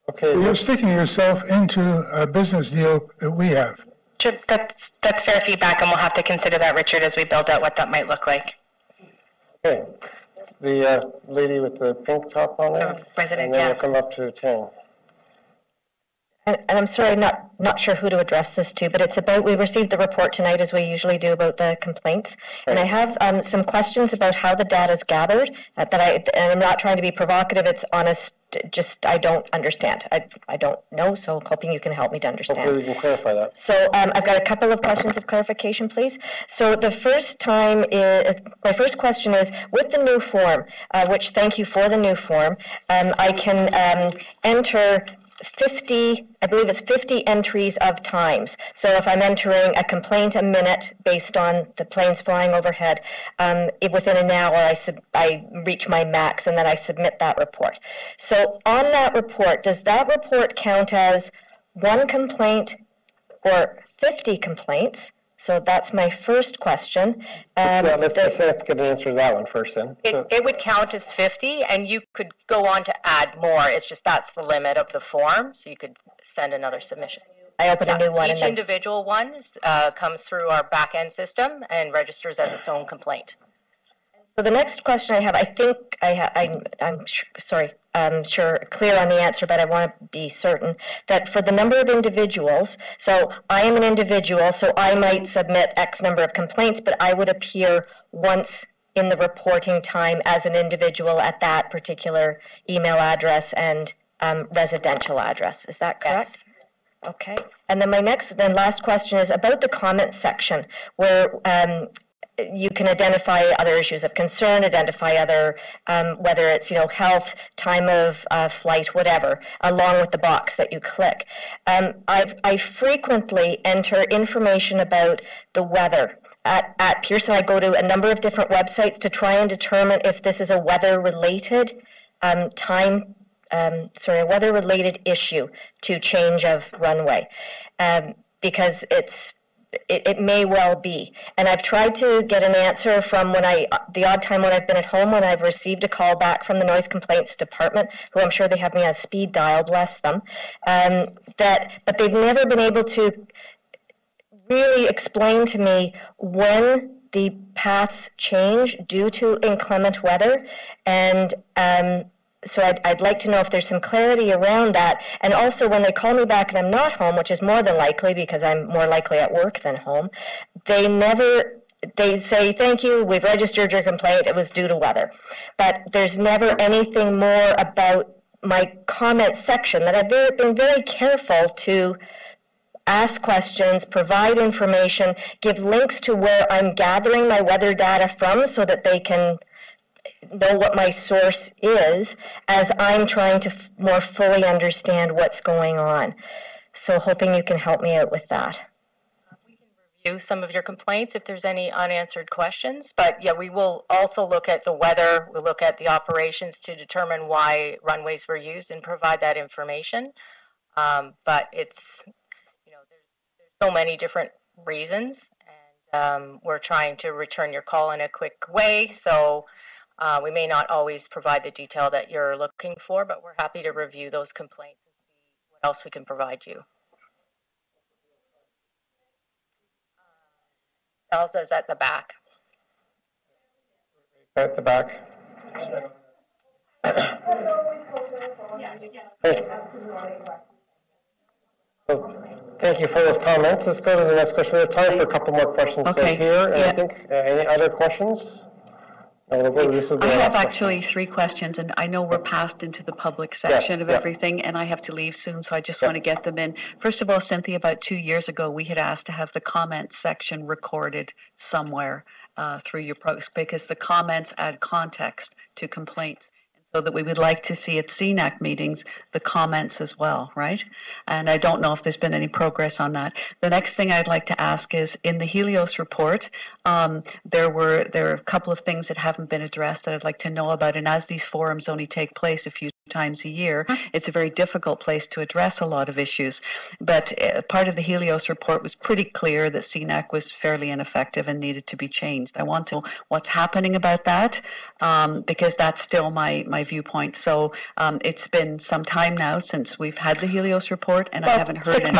Okay, you're sticking yourself into a business deal that we have. Sure, that's fair feedback, and we'll have to consider that, Richard, as we build out what that might look like. Okay. The lady with the pink top on there, President, and then yeah. we'll come up to Tang. And I'm sorry, not sure who to address this to, but it's about, we received the report tonight, as we usually do, about the complaints. And I have some questions about how the data is gathered, and I'm not trying to be provocative, it's honest, just I don't understand. I don't know, so hoping you can help me to understand. Hopefully we can clarify that. So I've got a couple of questions of clarification, please. So the first time is, my first question is, with the new form, which thank you for the new form, I can enter 50, I believe it's 50 entries of times. So if I'm entering a complaint a minute based on the planes flying overhead, within an hour I reach my max and then I submit that report. So on that report, does that report count as one complaint or 50 complaints? So that's my first question. Let's get an answer to that one first then. It would count as 50, and you could go on to add more. It's just that's the limit of the form, so you could send another submission. I open a new one. Each individual one comes through our back-end system and registers as its own complaint. So the next question I have, I think I'm sure clear on the answer, but I want to be certain that for the number of individuals, so I am an individual, so I might submit X number of complaints, but I would appear once in the reporting time as an individual at that particular email address and residential address. Is that correct? Yes. Okay. And then my next and last question is about the comments section, where you can identify other issues of concern, identify other, whether it's, health, time of flight, whatever, along with the box that you click. I frequently enter information about the weather. At Pearson, I go to a number of different websites to try and determine if this is a weather-related a weather-related issue to change of runway, because it may well be. And I've tried to get an answer from the odd time when I've been at home, when I've received a call back from the Noise Complaints Department, who I'm sure they have me on speed dial, bless them, but they've never been able to really explain to me when the paths change due to inclement weather. And so I'd like to know if there's some clarity around that. And also when they call me back and I'm not home, which is more than likely because I'm more likely at work than home, they say, thank you, we've registered your complaint, it was due to weather. But there's never anything more about my comment section that I've been very careful to ask questions, provide information, give links to where I'm gathering my weather data from so that they can know what my source is as I'm trying to more fully understand what's going on. So hoping you can help me out with that. We can review some of your complaints if there's any unanswered questions. But yeah, we will also look at the weather, we'll look at the operations to determine why runways were used and provide that information. But it's, there's so many different reasons, and we're trying to return your call in a quick way. So we may not always provide the detail that you're looking for, but we're happy to review those complaints and see what else we can provide you. Elsa's at the back. At the back. Well, thank you for those comments. Let's go to the next question. We have time for a couple more questions here. And I think any other questions? I have actually 3 questions, and I know we're passed into the public section of everything, and I have to leave soon, so I just want to get them in. First of all, Cynthia, about 2 years ago, we had asked to have the comments section recorded somewhere through your post, because the comments add context to complaints. So that we would like to see at CENAC meetings the comments as well, right? And I don't know if there's been any progress on that. The next thing I'd like to ask is, in the Helios report, there are a couple of things that haven't been addressed that I'd like to know about. And as these forums only take place a few times a year, it's a very difficult place to address a lot of issues. But part of the Helios report was pretty clear that CENAC was fairly ineffective and needed to be changed. I want to know what's happening about that, because that's still my viewpoint. So it's been some time now since we've had the Helios report, and I haven't heard any.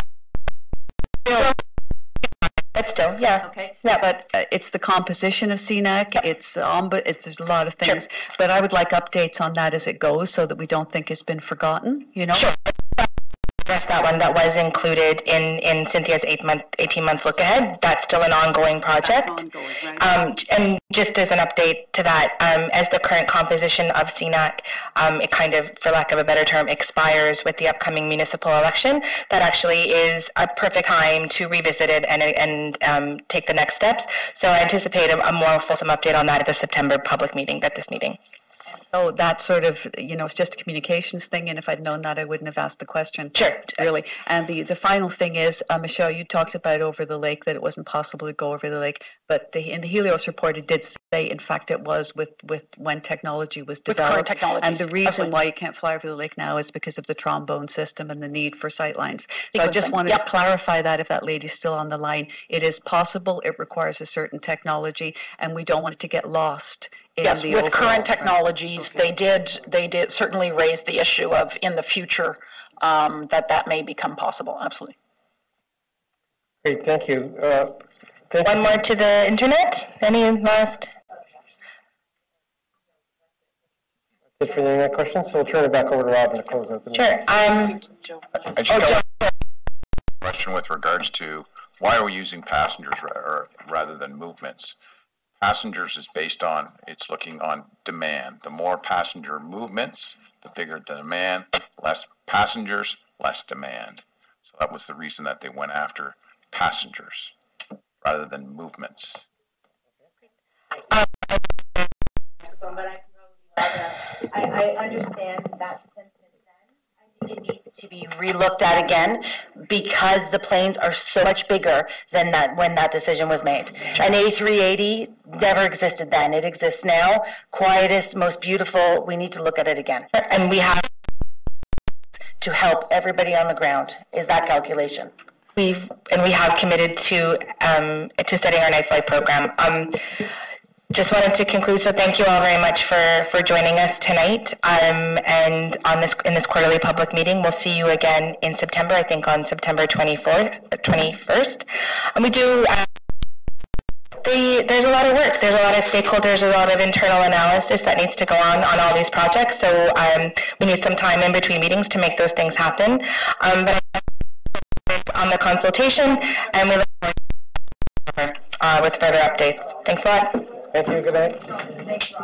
But still, yeah. Okay. Yeah, but it's the composition of CENAC. It's there's a lot of things. Sure. But I would like updates on that as it goes, so that we don't think it's been forgotten. Sure. That's that one that was included in Cynthia's 18-month look ahead. That's still an ongoing project. Ongoing, right? And just as an update to that, as the current composition of CENAC, it kind of, for lack of a better term, expires with the upcoming municipal election. That actually is a perfect time to revisit it and take the next steps. So I anticipate a more fulsome update on that at the September public meeting, at this meeting. So that sort of, it's just a communications thing, and if I'd known that, I wouldn't have asked the question. Sure. Really. And the final thing is, Michelle, you talked about over the lake, that it wasn't possible to go over the lake, but in the Helios report, it did say, in fact, it was with when technology was developed. With current technologies. And the reason why you can't fly over the lake now is because of the trombone system and the need for sightlines. So I just wanted to clarify that, if that lady's still on the line. It is possible. It requires a certain technology, and we don't want it to get lost. Yes, with current technologies, they did certainly raise the issue of, in the future, that may become possible. Absolutely. Great, thank you. One more to the internet. Any last? That's it for the questions. So we'll turn it back over to Robin to close out the meeting. Sure. I just got a question with regards to why are we using passengers rather than movements? Passengers is based on, it's looking on demand. The more passenger movements, the bigger the demand. Less passengers, less demand. So that was the reason that they went after passengers rather than movements. I understand that sentiment then. I think it needs to be relooked at again, because the planes are so much bigger than that when that decision was made. An A380 never existed then. It exists now. Quietest, most beautiful. We need to look at it again. And we have to help everybody on the ground, is that calculation. We have committed to studying our night flight program. Just wanted to conclude, so thank you all very much for joining us tonight. And in this quarterly public meeting, we'll see you again in September, I think on September 21st. And we do, there's a lot of work, there's a lot of stakeholders, a lot of internal analysis that needs to go on all these projects. So we need some time in between meetings to make those things happen. But on the consultation, and we look forward with further updates. Thanks a lot. Thank you. Good night.